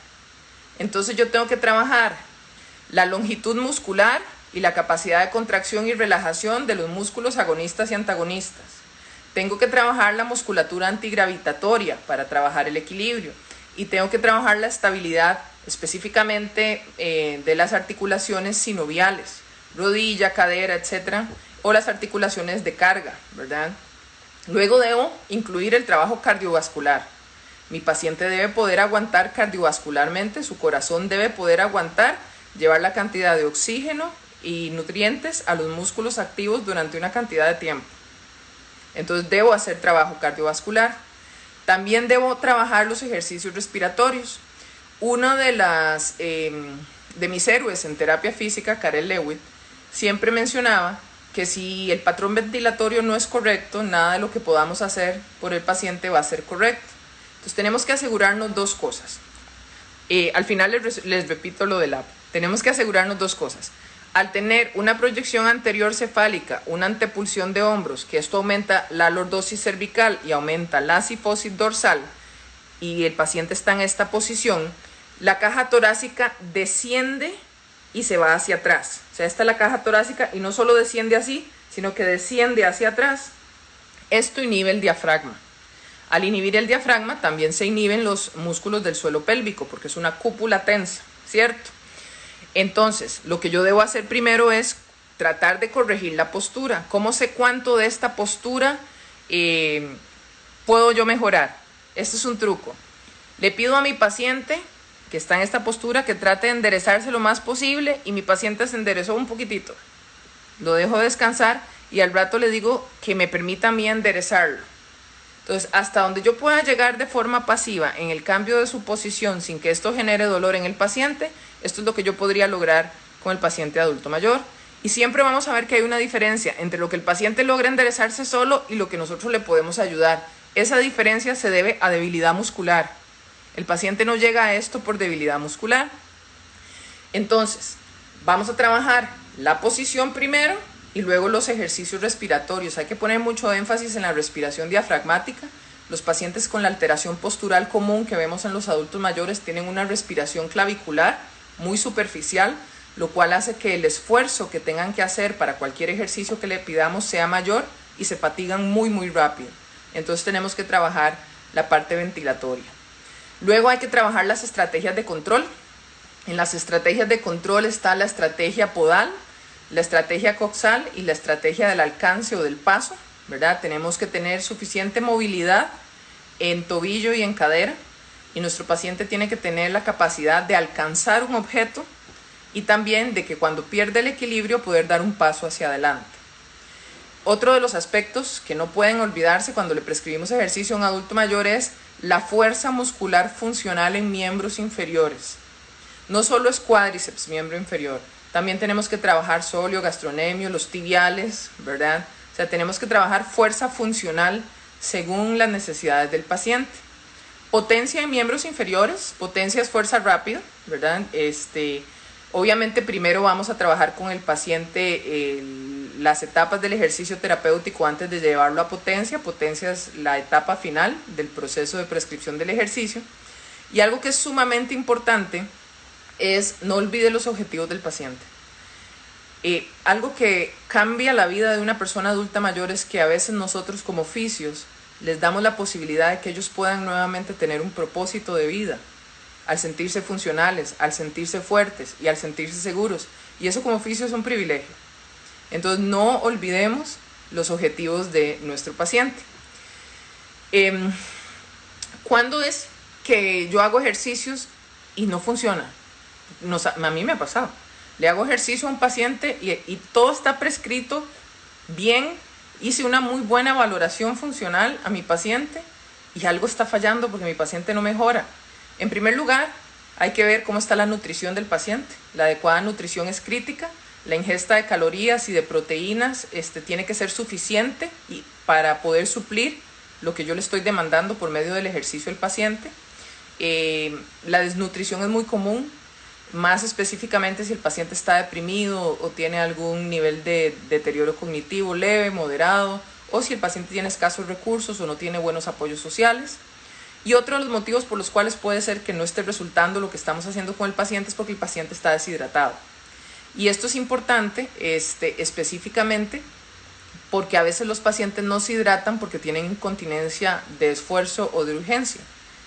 Entonces yo tengo que trabajar la longitud muscular y la capacidad de contracción y relajación de los músculos agonistas y antagonistas. Tengo que trabajar la musculatura antigravitatoria para trabajar el equilibrio. Y tengo que trabajar la estabilidad específicamente de las articulaciones sinoviales, rodilla, cadera, etc. O las articulaciones de carga, ¿verdad? Luego debo incluir el trabajo cardiovascular. Mi paciente debe poder aguantar cardiovascularmente, su corazón debe poder aguantar llevar la cantidad de oxígeno y nutrientes a los músculos activos durante una cantidad de tiempo. Entonces debo hacer trabajo cardiovascular. También debo trabajar los ejercicios respiratorios. Uno de mis héroes en terapia física, Karel Lewitt, siempre mencionaba que si el patrón ventilatorio no es correcto, nada de lo que podamos hacer por el paciente va a ser correcto. Entonces tenemos que asegurarnos dos cosas. Al final les repito lo del AP. Tenemos que asegurarnos dos cosas. Al tener una proyección anterior cefálica, una antepulsión de hombros, que esto aumenta la lordosis cervical y aumenta la cifosis dorsal, y el paciente está en esta posición, la caja torácica desciende y se va hacia atrás. O sea, esta es la caja torácica y no solo desciende así, sino que desciende hacia atrás. Esto inhibe el diafragma. Al inhibir el diafragma también se inhiben los músculos del suelo pélvico porque es una cúpula tensa, ¿cierto? Entonces, lo que yo debo hacer primero es tratar de corregir la postura. ¿Cómo sé cuánto de esta postura puedo yo mejorar? Este es un truco. Le pido a mi paciente que está en esta postura que trate de enderezarse lo más posible y mi paciente se enderezó un poquitito. Lo dejo descansar y al rato le digo que me permita a mí enderezarlo. Entonces, hasta donde yo pueda llegar de forma pasiva en el cambio de su posición sin que esto genere dolor en el paciente, esto es lo que yo podría lograr con el paciente adulto mayor. Y siempre vamos a ver que hay una diferencia entre lo que el paciente logra enderezarse solo y lo que nosotros le podemos ayudar. Esa diferencia se debe a debilidad muscular. El paciente no llega a esto por debilidad muscular. Entonces, vamos a trabajar la posición primero y luego los ejercicios respiratorios. Hay que poner mucho énfasis en la respiración diafragmática. Los pacientes con la alteración postural común que vemos en los adultos mayores tienen una respiración clavicular muy superficial, lo cual hace que el esfuerzo que tengan que hacer para cualquier ejercicio que le pidamos sea mayor y se fatigan muy rápido. Entonces tenemos que trabajar la parte ventilatoria. Luego hay que trabajar las estrategias de control. En las estrategias de control está la estrategia podal, la estrategia coxal y la estrategia del alcance o del paso, ¿verdad? Tenemos que tener suficiente movilidad en tobillo y en cadera y nuestro paciente tiene que tener la capacidad de alcanzar un objeto y también de que cuando pierde el equilibrio poder dar un paso hacia adelante. Otro de los aspectos que no pueden olvidarse cuando le prescribimos ejercicio a un adulto mayor es la fuerza muscular funcional en miembros inferiores. No solo es cuádriceps, miembro inferior, también tenemos que trabajar sóleo, gastrocnemio, los tibiales, ¿verdad? O sea, tenemos que trabajar fuerza funcional según las necesidades del paciente. Potencia en miembros inferiores, potencia es fuerza rápida, ¿verdad? Obviamente primero vamos a trabajar con el paciente las etapas del ejercicio terapéutico antes de llevarlo a potencia. Potencia es la etapa final del proceso de prescripción del ejercicio. Y algo que es sumamente importante es no olvide los objetivos del paciente. Algo que cambia la vida de una persona adulta mayor es que a veces nosotros como fisios les damos la posibilidad de que ellos puedan nuevamente tener un propósito de vida, al sentirse funcionales, al sentirse fuertes y al sentirse seguros. Y eso como fisio es un privilegio. Entonces no olvidemos los objetivos de nuestro paciente. ¿Cuándo es que yo hago ejercicios y no funciona? A mí me ha pasado. Le hago ejercicio a un paciente y todo está prescrito bien. hice una muy buena valoración funcional a mi paciente y algo está fallando porque mi paciente no mejora. En primer lugar, hay que ver cómo está la nutrición del paciente. La adecuada nutrición es crítica. La ingesta de calorías y de proteínas tiene que ser suficiente para poder suplir lo que yo le estoy demandando por medio del ejercicio del paciente. La desnutrición es muy común, más específicamente si el paciente está deprimido o tiene algún nivel de deterioro cognitivo leve, moderado, o si el paciente tiene escasos recursos o no tiene buenos apoyos sociales. Y otro de los motivos por los cuales puede ser que no esté resultando lo que estamos haciendo con el paciente es porque el paciente está deshidratado. Y esto es importante específicamente porque a veces los pacientes no se hidratan porque tienen incontinencia de esfuerzo o de urgencia.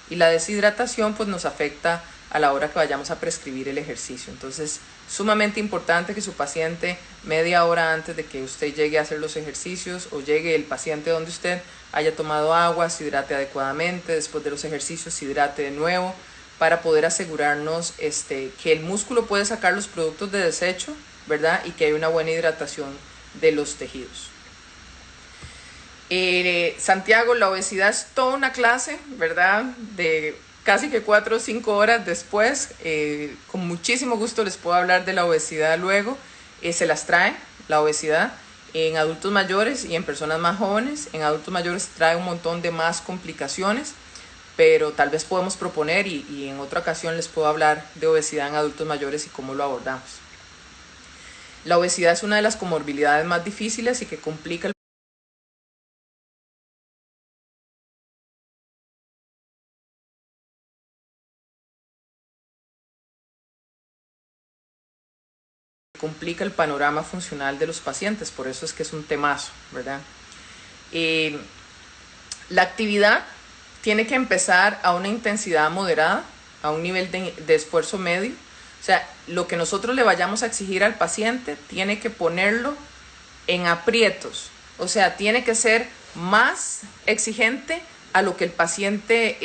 Y la deshidratación pues nos afecta a la hora que vayamos a prescribir el ejercicio. Entonces, sumamente importante que su paciente media hora antes de que usted llegue a hacer los ejercicios o llegue el paciente donde usted haya tomado agua, se hidrate adecuadamente, después de los ejercicios se hidrate de nuevo para poder asegurarnos que el músculo puede sacar los productos de desecho, ¿verdad? Y que hay una buena hidratación de los tejidos. Santiago, la obesidad es toda una clase, ¿verdad? De casi que 4 o 5 horas después, con muchísimo gusto les puedo hablar de la obesidad luego. Se las trae la obesidad en adultos mayores y en personas más jóvenes. En adultos mayores trae un montón de más complicaciones, pero tal vez podemos proponer y en otra ocasión les puedo hablar de obesidad en adultos mayores y cómo lo abordamos. La obesidad es una de las comorbilidades más difíciles y que complica el panorama funcional de los pacientes, por eso es que es un temazo, ¿verdad? La actividad tiene que empezar a una intensidad moderada, a un nivel de esfuerzo medio. O sea, lo que nosotros le vayamos a exigir al paciente tiene que ponerlo en aprietos. O sea, tiene que ser más exigente a lo que el paciente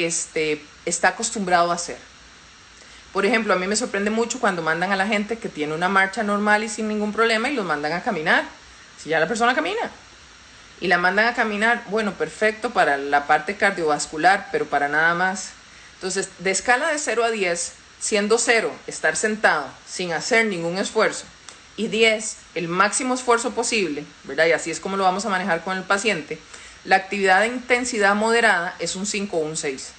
está acostumbrado a hacer. Por ejemplo, a mí me sorprende mucho cuando mandan a la gente que tiene una marcha normal y sin ningún problema y los mandan a caminar. Si ya la persona camina y la mandan a caminar, bueno, perfecto para la parte cardiovascular, pero para nada más. Entonces, de escala de 0 a 10, siendo 0, estar sentado sin hacer ningún esfuerzo, y 10, el máximo esfuerzo posible, ¿verdad? Y así es como lo vamos a manejar con el paciente. La actividad de intensidad moderada es un 5 o un 6.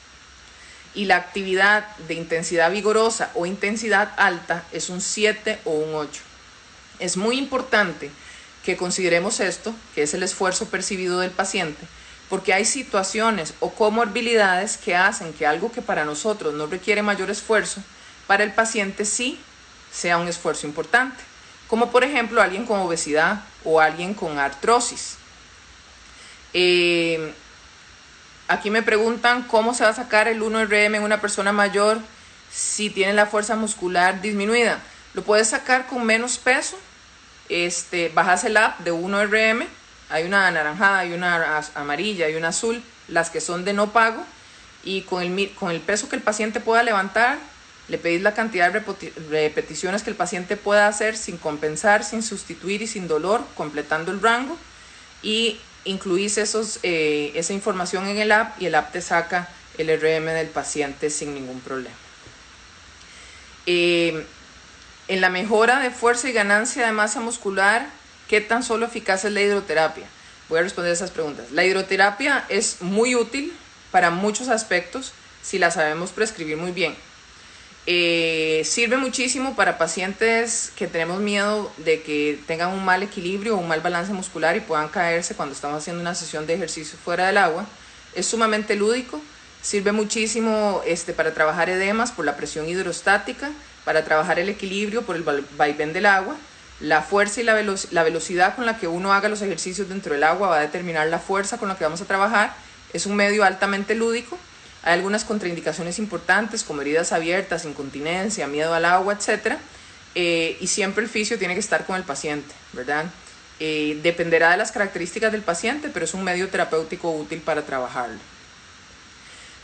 Y la actividad de intensidad vigorosa o intensidad alta es un 7 o un 8. Es muy importante que consideremos esto, que es el esfuerzo percibido del paciente, porque hay situaciones o comorbilidades que hacen que algo que para nosotros no requiere mayor esfuerzo, para el paciente sí sea un esfuerzo importante, como por ejemplo alguien con obesidad o alguien con artrosis. Aquí me preguntan cómo se va a sacar el 1RM en una persona mayor si tiene la fuerza muscular disminuida. Lo puedes sacar con menos peso. Bajas el app de 1RM. Hay una anaranjada, hay una amarilla, hay una azul, las que son de no pago. Y con el peso que el paciente pueda levantar, le pedís la cantidad de repeticiones que el paciente pueda hacer sin compensar, sin sustituir y sin dolor, completando el rango. Y incluís esa información en el app y el app te saca el RM del paciente sin ningún problema. En la mejora de fuerza y ganancia de masa muscular, ¿qué tan solo eficaz es la hidroterapia? Voy a responder esas preguntas. La hidroterapia es muy útil para muchos aspectos si la sabemos prescribir muy bien. Sirve muchísimo para pacientes que tenemos miedo de que tengan un mal equilibrio o un mal balance muscular y puedan caerse cuando estamos haciendo una sesión de ejercicio fuera del agua. Es sumamente lúdico, sirve muchísimo para trabajar edemas por la presión hidrostática, para trabajar el equilibrio por el vaivén del agua. La fuerza y la velocidad con la que uno haga los ejercicios dentro del agua va a determinar la fuerza con la que vamos a trabajar. Es un medio altamente lúdico. Hay algunas contraindicaciones importantes como heridas abiertas, incontinencia, miedo al agua, etc. Y siempre el fisio tiene que estar con el paciente, ¿verdad? Dependerá de las características del paciente, pero es un medio terapéutico útil para trabajarlo.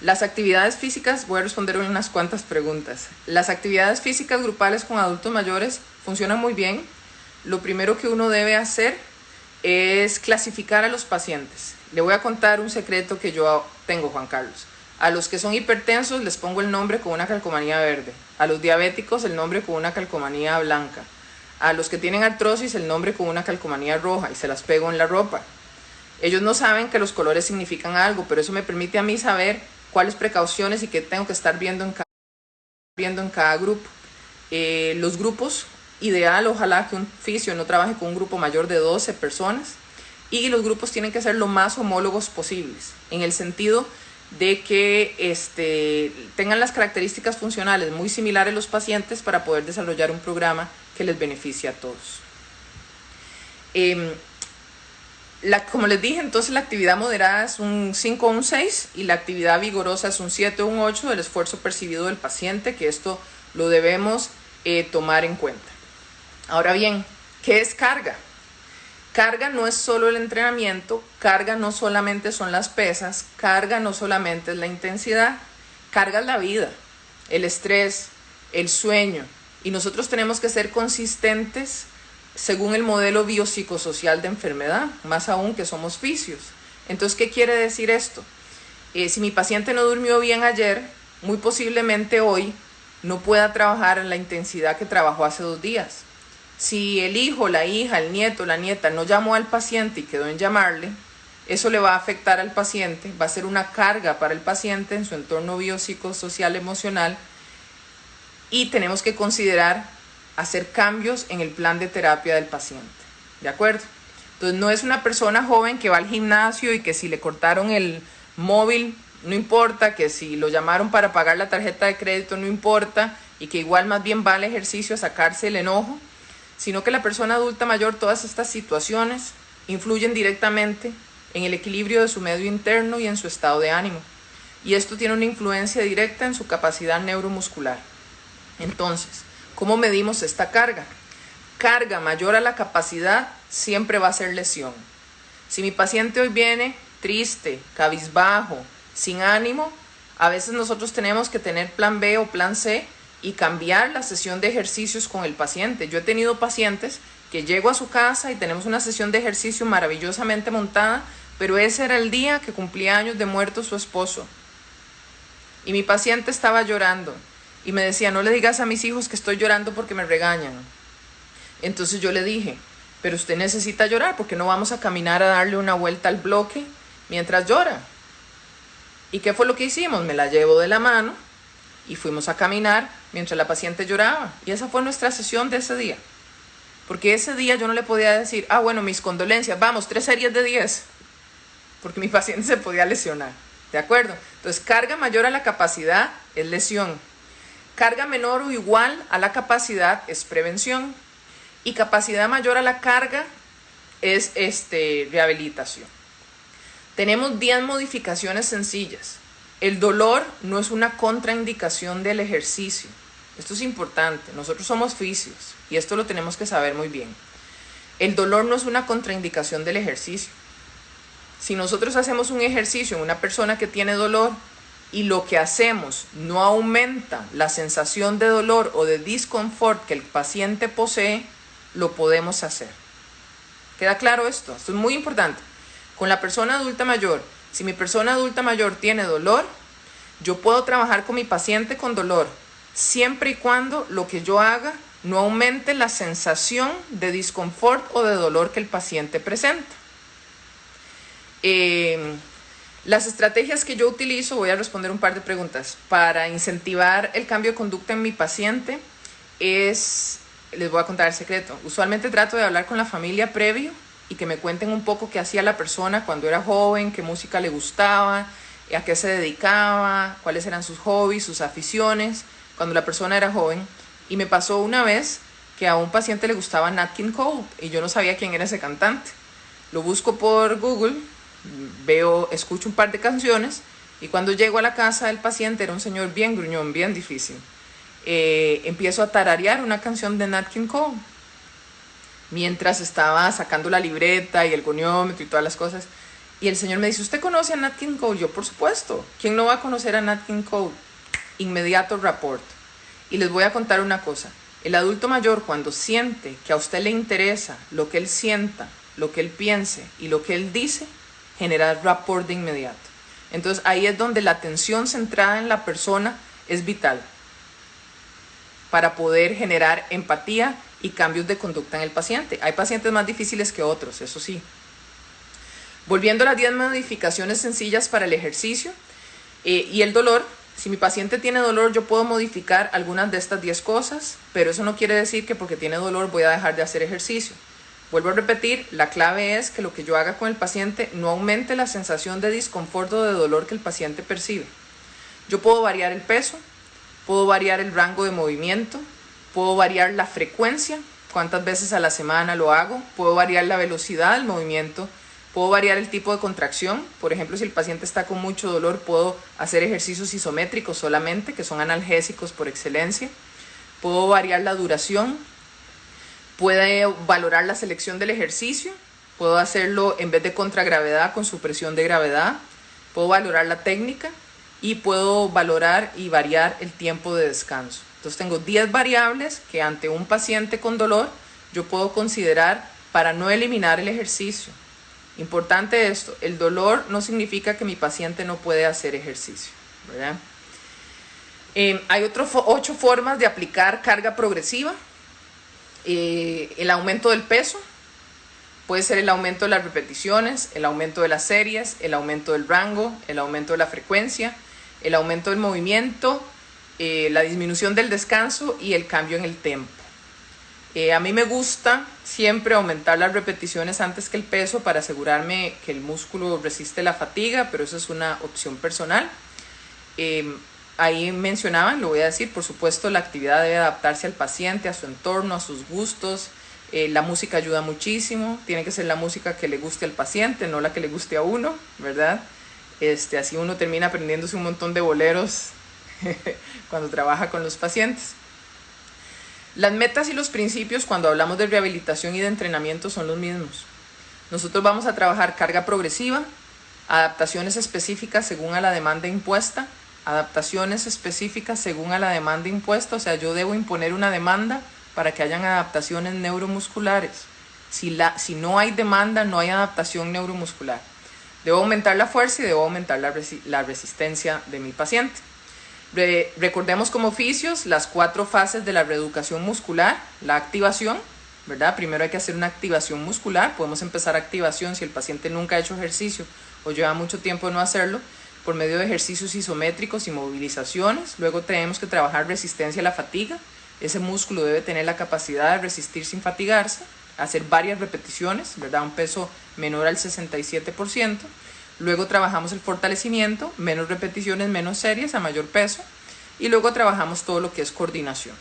Las actividades físicas, voy a responder unas cuantas preguntas. Las actividades físicas grupales con adultos mayores funcionan muy bien. Lo primero que uno debe hacer es clasificar a los pacientes. Le voy a contar un secreto que yo tengo, Juan Carlos. A los que son hipertensos les pongo el nombre con una calcomanía verde. A los diabéticos el nombre con una calcomanía blanca. A los que tienen artrosis el nombre con una calcomanía roja y se las pego en la ropa. Ellos no saben que los colores significan algo, pero eso me permite a mí saber cuáles precauciones y qué tengo que estar viendo en cada grupo. Los grupos, ideal, ojalá que un fisio no trabaje con un grupo mayor de 12 personas, y los grupos tienen que ser lo más homólogos posibles, en el sentido de que tengan las características funcionales muy similares los pacientes para poder desarrollar un programa que les beneficie a todos. Como les dije, entonces la actividad moderada es un 5 o un 6 y la actividad vigorosa es un 7 o un 8 del esfuerzo percibido del paciente, que esto lo debemos tomar en cuenta. Ahora bien, ¿qué es carga? Carga no es solo el entrenamiento, carga no solamente son las pesas, carga no solamente es la intensidad, carga es la vida, el estrés, el sueño, y nosotros tenemos que ser consistentes según el modelo biopsicosocial de enfermedad, más aún que somos fisios. Entonces, ¿qué quiere decir esto? Si mi paciente no durmió bien ayer, muy posiblemente hoy no pueda trabajar en la intensidad que trabajó hace 2 días. Si el hijo, la hija, el nieto, la nieta no llamó al paciente y quedó en llamarle, eso le va a afectar al paciente, va a ser una carga para el paciente en su entorno biopsicosocial emocional, y tenemos que considerar hacer cambios en el plan de terapia del paciente, ¿de acuerdo? Entonces no es una persona joven que va al gimnasio y que si le cortaron el móvil no importa, que si lo llamaron para pagar la tarjeta de crédito no importa, y que igual más bien va al ejercicio a sacarse el enojo, sino que la persona adulta mayor, todas estas situaciones influyen directamente en el equilibrio de su medio interno y en su estado de ánimo, y esto tiene una influencia directa en su capacidad neuromuscular. Entonces, ¿cómo medimos esta carga? Carga mayor a la capacidad siempre va a ser lesión. Si mi paciente hoy viene triste, cabizbajo, sin ánimo, a veces nosotros tenemos que tener plan B o plan C y cambiar la sesión de ejercicios con el paciente. Yo he tenido pacientes que llego a su casa y tenemos una sesión de ejercicio maravillosamente montada, pero ese era el día que cumplía años de muerto su esposo. Y mi paciente estaba llorando y me decía, no le digas a mis hijos que estoy llorando porque me regañan. Entonces yo le dije, pero usted necesita llorar porque no vamos a caminar a darle una vuelta al bloque mientras llora. ¿Y qué fue lo que hicimos? Me la llevo de la mano y fuimos a caminar mientras la paciente lloraba. Y esa fue nuestra sesión de ese día. Porque ese día yo no le podía decir, bueno, mis condolencias, vamos, 3 series de 10. Porque mi paciente se podía lesionar. ¿De acuerdo? Entonces, carga mayor a la capacidad es lesión. Carga menor o igual a la capacidad es prevención. Y capacidad mayor a la carga es rehabilitación. Tenemos 10 modificaciones sencillas. El dolor no es una contraindicación del ejercicio. Esto es importante. Nosotros somos fisios y esto lo tenemos que saber muy bien. El dolor no es una contraindicación del ejercicio. Si nosotros hacemos un ejercicio en una persona que tiene dolor y lo que hacemos no aumenta la sensación de dolor o de disconfort que el paciente posee, lo podemos hacer. ¿Queda claro esto? Esto es muy importante. Con la persona adulta mayor, si mi persona adulta mayor tiene dolor, yo puedo trabajar con mi paciente con dolor, siempre y cuando lo que yo haga no aumente la sensación de disconfort o de dolor que el paciente presenta. Las estrategias que yo utilizo, voy a responder un par de preguntas, para incentivar el cambio de conducta en mi paciente les voy a contar el secreto. Usualmente trato de hablar con la familia previo y que me cuenten un poco qué hacía la persona cuando era joven, qué música le gustaba, a qué se dedicaba, cuáles eran sus hobbies, sus aficiones, cuando la persona era joven. Y me pasó una vez que a un paciente le gustaba Nat King Cole y yo no sabía quién era ese cantante. Lo busco por Google, escucho un par de canciones y cuando llego a la casa del paciente era un señor bien gruñón, bien difícil. Empiezo a tararear una canción de Nat King Cole mientras estaba sacando la libreta y el goniómetro y todas las cosas. Y el señor me dice, ¿usted conoce a Nat King Cole? Yo, por supuesto. ¿Quién no va a conocer a Nat King Cole? Inmediato rapport. Y les voy a contar una cosa. El adulto mayor, cuando siente que a usted le interesa lo que él sienta lo que él piense y lo que él dice genera rapport de inmediato. Entonces ahí es donde la atención centrada en la persona es vital para poder generar empatía y cambios de conducta en el paciente. Hay pacientes más difíciles que otros, eso sí. Volviendo a las 10 modificaciones sencillas para el ejercicio y el dolor. Si mi paciente tiene dolor, yo puedo modificar algunas de estas 10 cosas, pero eso no quiere decir que porque tiene dolor voy a dejar de hacer ejercicio. Vuelvo a repetir, la clave es que lo que yo haga con el paciente no aumente la sensación de disconfort o de dolor que el paciente percibe. Yo puedo variar el peso, puedo variar el rango de movimiento, puedo variar la frecuencia, cuántas veces a la semana lo hago, puedo variar la velocidad del movimiento, puedo variar el tipo de contracción. Por ejemplo, si el paciente está con mucho dolor, puedo hacer ejercicios isométricos solamente, que son analgésicos por excelencia. Puedo variar la duración, puedo valorar la selección del ejercicio, puedo hacerlo en vez de contragravedad con supresión de gravedad, puedo valorar la técnica y puedo valorar y variar el tiempo de descanso. Entonces tengo 10 variables que ante un paciente con dolor yo puedo considerar para no eliminar el ejercicio. Importante esto, el dolor no significa que mi paciente no puede hacer ejercicio, ¿verdad? Hay 8 formas de aplicar carga progresiva. El aumento del peso, puede ser el aumento de las repeticiones, el aumento de las series, el aumento del rango, el aumento de la frecuencia, el aumento del movimiento, la disminución del descanso y el cambio en el tempo. A mí me gusta siempre aumentar las repeticiones antes que el peso para asegurarme que el músculo resiste la fatiga, pero eso es una opción personal. Ahí mencionaban, lo voy a decir, por supuesto la actividad debe adaptarse al paciente, a su entorno, a sus gustos. La música ayuda muchísimo, tiene que ser la música que le guste al paciente, no la que le guste a uno, ¿verdad? Así uno termina aprendiéndose un montón de boleros cuando trabaja con los pacientes. Las metas y los principios cuando hablamos de rehabilitación y de entrenamiento son los mismos. Nosotros vamos a trabajar carga progresiva, adaptaciones específicas según a la demanda impuesta, adaptaciones específicas según a la demanda impuesta, o sea, yo debo imponer una demanda para que hayan adaptaciones neuromusculares. Si no hay demanda, no hay adaptación neuromuscular. Debo aumentar la fuerza y debo aumentar la resistencia de mi paciente. Recordemos como oficios las 4 fases de la reeducación muscular. La activación, ¿verdad? Primero hay que hacer una activación muscular. Podemos empezar activación si el paciente nunca ha hecho ejercicio o lleva mucho tiempo de no hacerlo, por medio de ejercicios isométricos y movilizaciones. Luego tenemos que trabajar resistencia a la fatiga. Ese músculo debe tener la capacidad de resistir sin fatigarse, hacer varias repeticiones, ¿verdad? Un peso menor al 67%. Luego trabajamos el fortalecimiento, menos repeticiones, menos series, a mayor peso. Y luego trabajamos todo lo que es coordinación.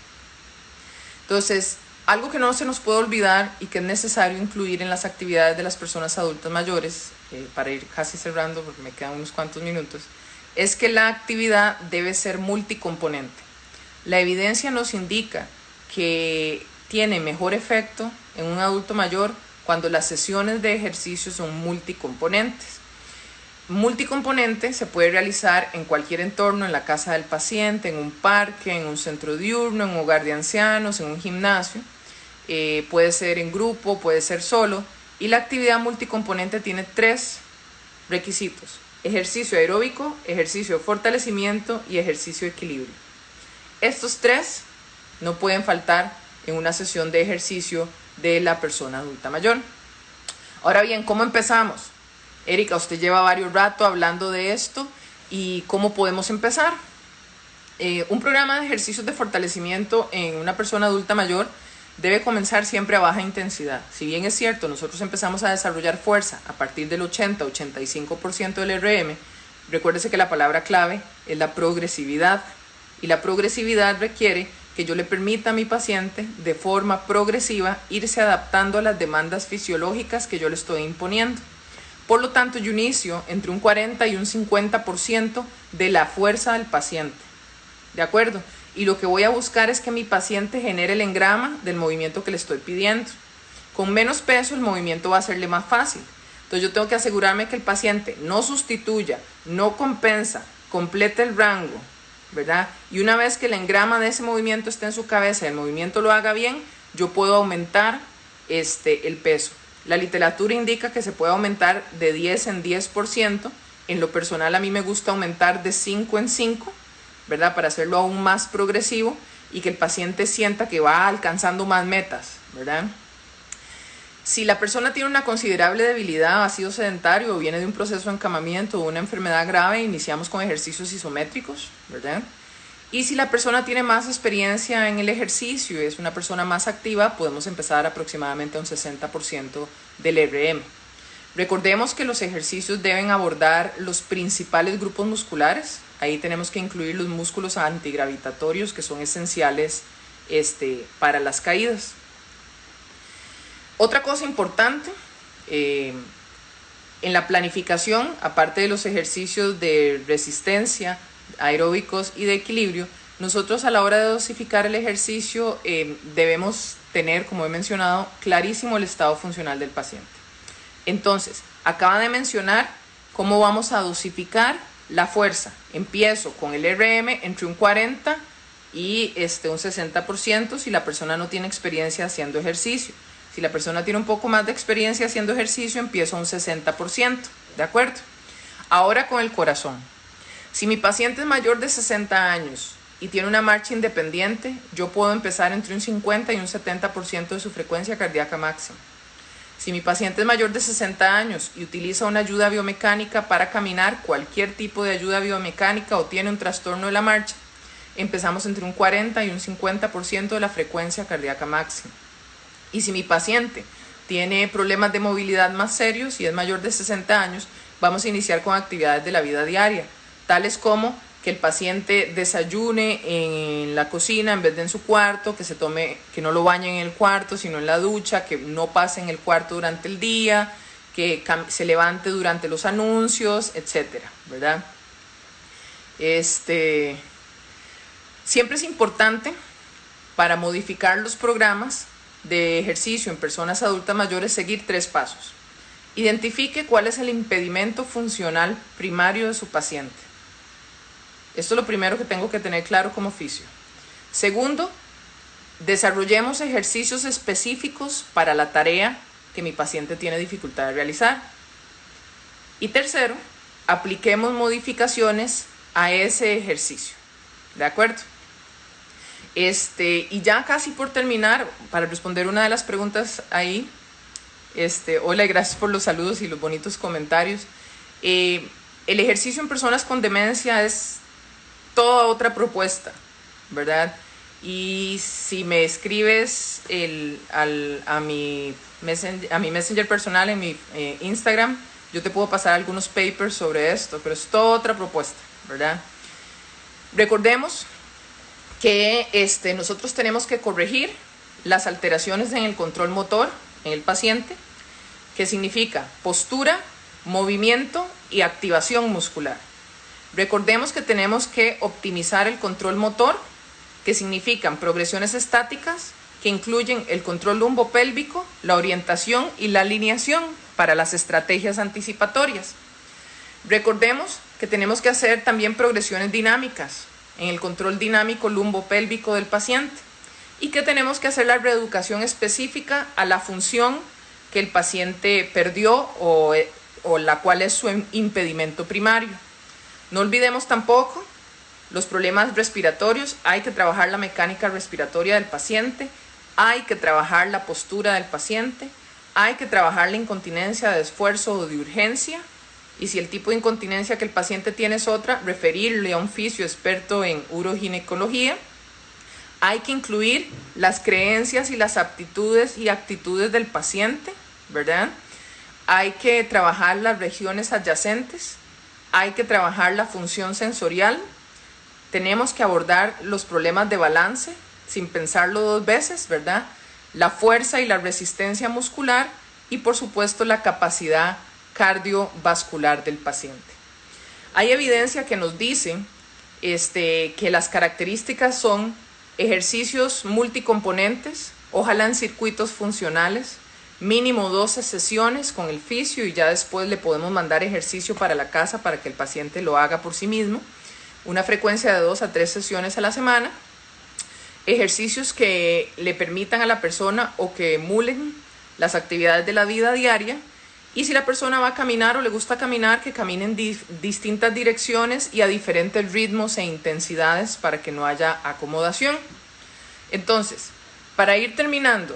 Entonces, algo que no se nos puede olvidar y que es necesario incluir en las actividades de las personas adultas mayores, para ir casi cerrando porque me quedan unos cuantos minutos, es que la actividad debe ser multicomponente. La evidencia nos indica que tiene mejor efecto en un adulto mayor cuando las sesiones de ejercicio son multicomponentes. Multicomponente se puede realizar en cualquier entorno, en la casa del paciente, en un parque, en un centro diurno, en un hogar de ancianos, en un gimnasio. Puede ser en grupo, puede ser solo. Y la actividad multicomponente tiene 3 requisitos: ejercicio aeróbico, ejercicio de fortalecimiento y ejercicio de equilibrio. Estos 3 no pueden faltar en una sesión de ejercicio de la persona adulta mayor. Ahora bien, ¿cómo empezamos? Erika, usted lleva varios rato hablando de esto y ¿cómo podemos empezar? Un programa de ejercicios de fortalecimiento en una persona adulta mayor debe comenzar siempre a baja intensidad. Si bien es cierto, nosotros empezamos a desarrollar fuerza a partir del 80-85% del RM, recuérdese que la palabra clave es la progresividad. Y la progresividad requiere que yo le permita a mi paciente de forma progresiva irse adaptando a las demandas fisiológicas que yo le estoy imponiendo. Por lo tanto, yo inicio entre un 40 y un 50% de la fuerza del paciente. ¿De acuerdo? Y lo que voy a buscar es que mi paciente genere el engrama del movimiento que le estoy pidiendo. Con menos peso el movimiento va a serle más fácil. Entonces yo tengo que asegurarme que el paciente no sustituya, no compensa, complete el rango, ¿verdad? Y una vez que el engrama de ese movimiento esté en su cabeza y el movimiento lo haga bien, yo puedo aumentar el peso. La literatura indica que se puede aumentar de 10 en 10%. En lo personal a mí me gusta aumentar de 5 en 5, ¿verdad? Para hacerlo aún más progresivo y que el paciente sienta que va alcanzando más metas, ¿verdad? Si la persona tiene una considerable debilidad, ha sido sedentario o viene de un proceso de encamamiento o una enfermedad grave, iniciamos con ejercicios isométricos, ¿verdad? Y si la persona tiene más experiencia en el ejercicio y es una persona más activa, podemos empezar aproximadamente a un 60% del RM. Recordemos que los ejercicios deben abordar los principales grupos musculares. Ahí tenemos que incluir los músculos antigravitatorios que son esenciales para las caídas. Otra cosa importante, en la planificación, aparte de los ejercicios de resistencia, aeróbicos y de equilibrio, nosotros a la hora de dosificar el ejercicio debemos tener, como he mencionado, clarísimo el estado funcional del paciente. Entonces, acaba de mencionar cómo vamos a dosificar la fuerza. Empiezo con el RM entre un 40 y un 60% si la persona no tiene experiencia haciendo ejercicio. Si la persona tiene un poco más de experiencia haciendo ejercicio, empiezo a un 60%, ¿de acuerdo? Ahora con el corazón. Si mi paciente es mayor de 60 años y tiene una marcha independiente, yo puedo empezar entre un 50 y un 70% de su frecuencia cardíaca máxima. Si mi paciente es mayor de 60 años y utiliza una ayuda biomecánica para caminar, cualquier tipo de ayuda biomecánica o tiene un trastorno de la marcha, empezamos entre un 40 y un 50% de la frecuencia cardíaca máxima. Y si mi paciente tiene problemas de movilidad más serios y es mayor de 60 años, vamos a iniciar con actividades de la vida diaria, tales como que el paciente desayune en la cocina en vez de en su cuarto, que no lo bañe en el cuarto, sino en la ducha, que no pase en el cuarto durante el día, que se levante durante los anuncios, etcétera, ¿verdad? Siempre es importante para modificar los programas de ejercicio en personas adultas mayores seguir 3 pasos. Identifique cuál es el impedimento funcional primario de su paciente. Esto es lo primero que tengo que tener claro como fisio. Segundo, desarrollemos ejercicios específicos para la tarea que mi paciente tiene dificultad de realizar. Y tercero, apliquemos modificaciones a ese ejercicio. ¿De acuerdo? Y ya casi por terminar, para responder una de las preguntas ahí, hola y gracias por los saludos y los bonitos comentarios. El ejercicio en personas con demencia es toda otra propuesta, ¿verdad? Y si me escribes a mi messenger personal en mi Instagram, yo te puedo pasar algunos papers sobre esto, pero es toda otra propuesta, ¿verdad? Recordemos que nosotros tenemos que corregir las alteraciones en el control motor en el paciente, que significa postura, movimiento y activación muscular. Recordemos que tenemos que optimizar el control motor, que significan progresiones estáticas, que incluyen el control lumbopélvico, la orientación y la alineación para las estrategias anticipatorias. Recordemos que tenemos que hacer también progresiones dinámicas en el control dinámico lumbopélvico del paciente y que tenemos que hacer la reeducación específica a la función que el paciente perdió o la cual es su impedimento primario. No olvidemos tampoco los problemas respiratorios. Hay que trabajar la mecánica respiratoria del paciente, hay que trabajar la postura del paciente, hay que trabajar la incontinencia de esfuerzo o de urgencia, y si el tipo de incontinencia que el paciente tiene es otra, referirle a un fisio experto en uroginecología. Hay que incluir las creencias y las aptitudes y actitudes del paciente, ¿verdad? Hay que trabajar las regiones adyacentes, hay que trabajar la función sensorial, tenemos que abordar los problemas de balance sin pensarlo 2 veces, ¿verdad? La fuerza y la resistencia muscular y por supuesto la capacidad cardiovascular del paciente. Hay evidencia que nos dice que las características son ejercicios multicomponentes, ojalá en circuitos funcionales, mínimo 12 sesiones con el fisio y ya después le podemos mandar ejercicio para la casa para que el paciente lo haga por sí mismo, una frecuencia de 2 a 3 sesiones a la semana, ejercicios que le permitan a la persona o que emulen las actividades de la vida diaria. Y si la persona va a caminar o le gusta caminar, que camine en distintas direcciones y a diferentes ritmos e intensidades para que no haya acomodación. Entonces, para ir terminando,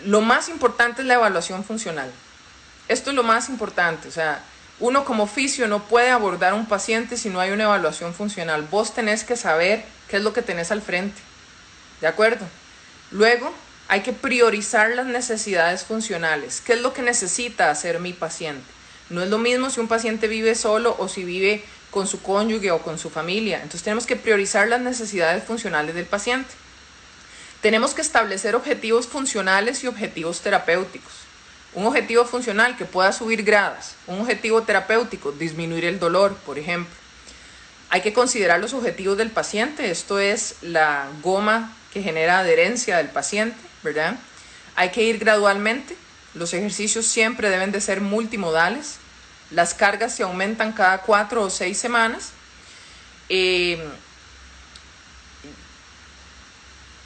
lo más importante es la evaluación funcional. Esto es lo más importante, o sea, uno como fisio no puede abordar a un paciente si no hay una evaluación funcional. Vos tenés que saber qué es lo que tenés al frente, ¿de acuerdo? Luego, hay que priorizar las necesidades funcionales. ¿Qué es lo que necesita hacer mi paciente? No es lo mismo si un paciente vive solo o si vive con su cónyuge o con su familia. Entonces tenemos que priorizar las necesidades funcionales del paciente. Tenemos que establecer objetivos funcionales y objetivos terapéuticos. Un objetivo funcional que pueda subir gradas. Un objetivo terapéutico, disminuir el dolor, por ejemplo. Hay que considerar los objetivos del paciente. Esto es la goma que genera adherencia del paciente, ¿verdad? Hay que ir gradualmente. Los ejercicios siempre deben de ser multimodales. Las cargas se aumentan cada 4 o 6 semanas.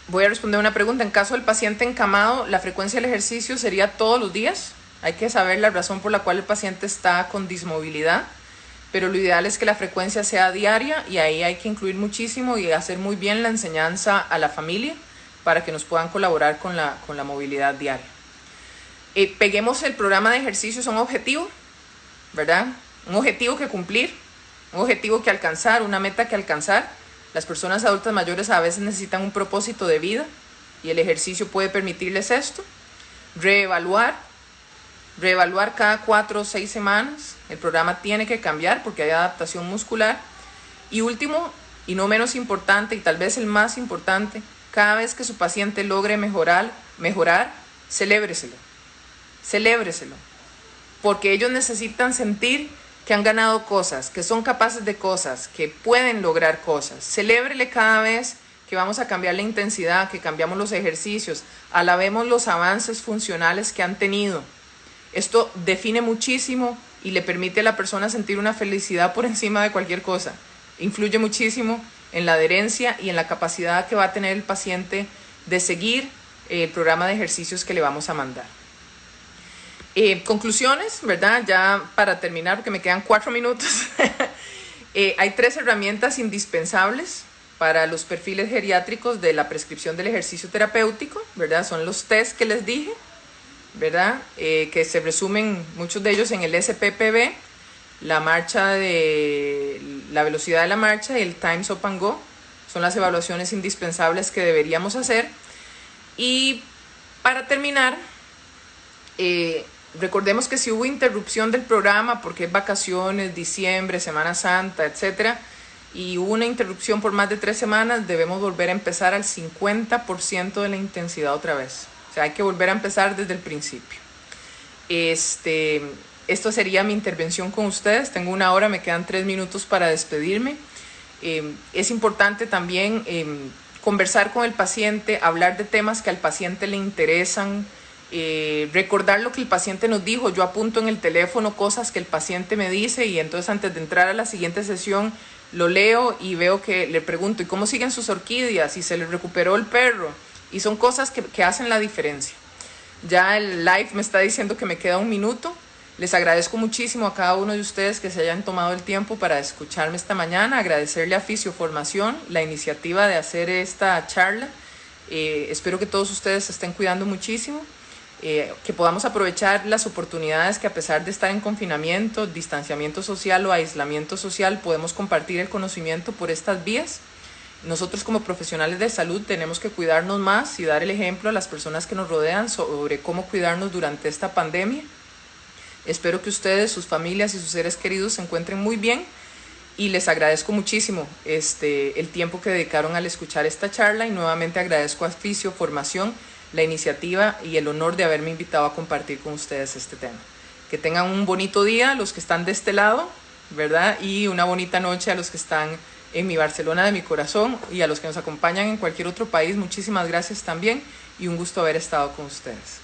Voy a responder una pregunta. En caso del paciente encamado, ¿la frecuencia del ejercicio sería todos los días? Hay que saber la razón por la cual el paciente está con dismovilidad, pero lo ideal es que la frecuencia sea diaria y ahí hay que incluir muchísimo y hacer muy bien la enseñanza a la familia para que nos puedan colaborar con la movilidad diaria. Peguemos el programa de ejercicios a un objetivo, ¿verdad? Un objetivo que cumplir, un objetivo que alcanzar, una meta que alcanzar. Las personas adultas mayores a veces necesitan un propósito de vida y el ejercicio puede permitirles esto. Reevaluar cada 4 o 6 semanas. El programa tiene que cambiar porque hay adaptación muscular. Y último, y no menos importante, y tal vez el más importante, cada vez que su paciente logre mejorar, celébreselo. Porque ellos necesitan sentir que han ganado cosas, que son capaces de cosas, que pueden lograr cosas. Celébrele cada vez que vamos a cambiar la intensidad, que cambiamos los ejercicios, alabemos los avances funcionales que han tenido. Esto define muchísimo y le permite a la persona sentir una felicidad por encima de cualquier cosa. Influye muchísimo en la adherencia y en la capacidad que va a tener el paciente de seguir el programa de ejercicios que le vamos a mandar. Conclusiones, ¿verdad? Ya para terminar, porque me quedan 4 minutos. Hay 3 herramientas indispensables para los perfiles geriátricos de la prescripción del ejercicio terapéutico, ¿verdad? Son los test que les dije, ¿verdad? Que se resumen muchos de ellos en el SPPB, la velocidad de la marcha y el Time Stop and Go. Son las evaluaciones indispensables que deberíamos hacer. Y para terminar, recordemos que si hubo interrupción del programa porque es vacaciones, diciembre, Semana Santa, etc., y hubo una interrupción por más de 3 semanas, debemos volver a empezar al 50% de la intensidad otra vez. O sea, hay que volver a empezar desde el principio. Esto sería mi intervención con ustedes. Tengo 1 hora, me quedan 3 minutos para despedirme. Es importante también conversar con el paciente, hablar de temas que al paciente le interesan, recordar lo que el paciente nos dijo. Yo apunto en el teléfono cosas que el paciente me dice y entonces antes de entrar a la siguiente sesión lo leo y veo que le pregunto, ¿y cómo siguen sus orquídeas? ¿Y se le recuperó el perro? Y son cosas que hacen la diferencia. Ya el live me está diciendo que me queda 1 minuto. Les agradezco muchísimo a cada uno de ustedes que se hayan tomado el tiempo para escucharme esta mañana. Agradecerle a Fisioformación la iniciativa de hacer esta charla. Espero que todos ustedes se estén cuidando muchísimo. Que podamos aprovechar las oportunidades que a pesar de estar en confinamiento, distanciamiento social o aislamiento social, podemos compartir el conocimiento por estas vías. Nosotros como profesionales de salud tenemos que cuidarnos más y dar el ejemplo a las personas que nos rodean sobre cómo cuidarnos durante esta pandemia. Espero que ustedes, sus familias y sus seres queridos se encuentren muy bien y les agradezco muchísimo el tiempo que dedicaron al escuchar esta charla y nuevamente agradezco a Fisioformación la iniciativa y el honor de haberme invitado a compartir con ustedes este tema. Que tengan un bonito día los que están de este lado, ¿verdad? Y una bonita noche a los que están en mi Barcelona de mi corazón y a los que nos acompañan en cualquier otro país. Muchísimas gracias también y un gusto haber estado con ustedes.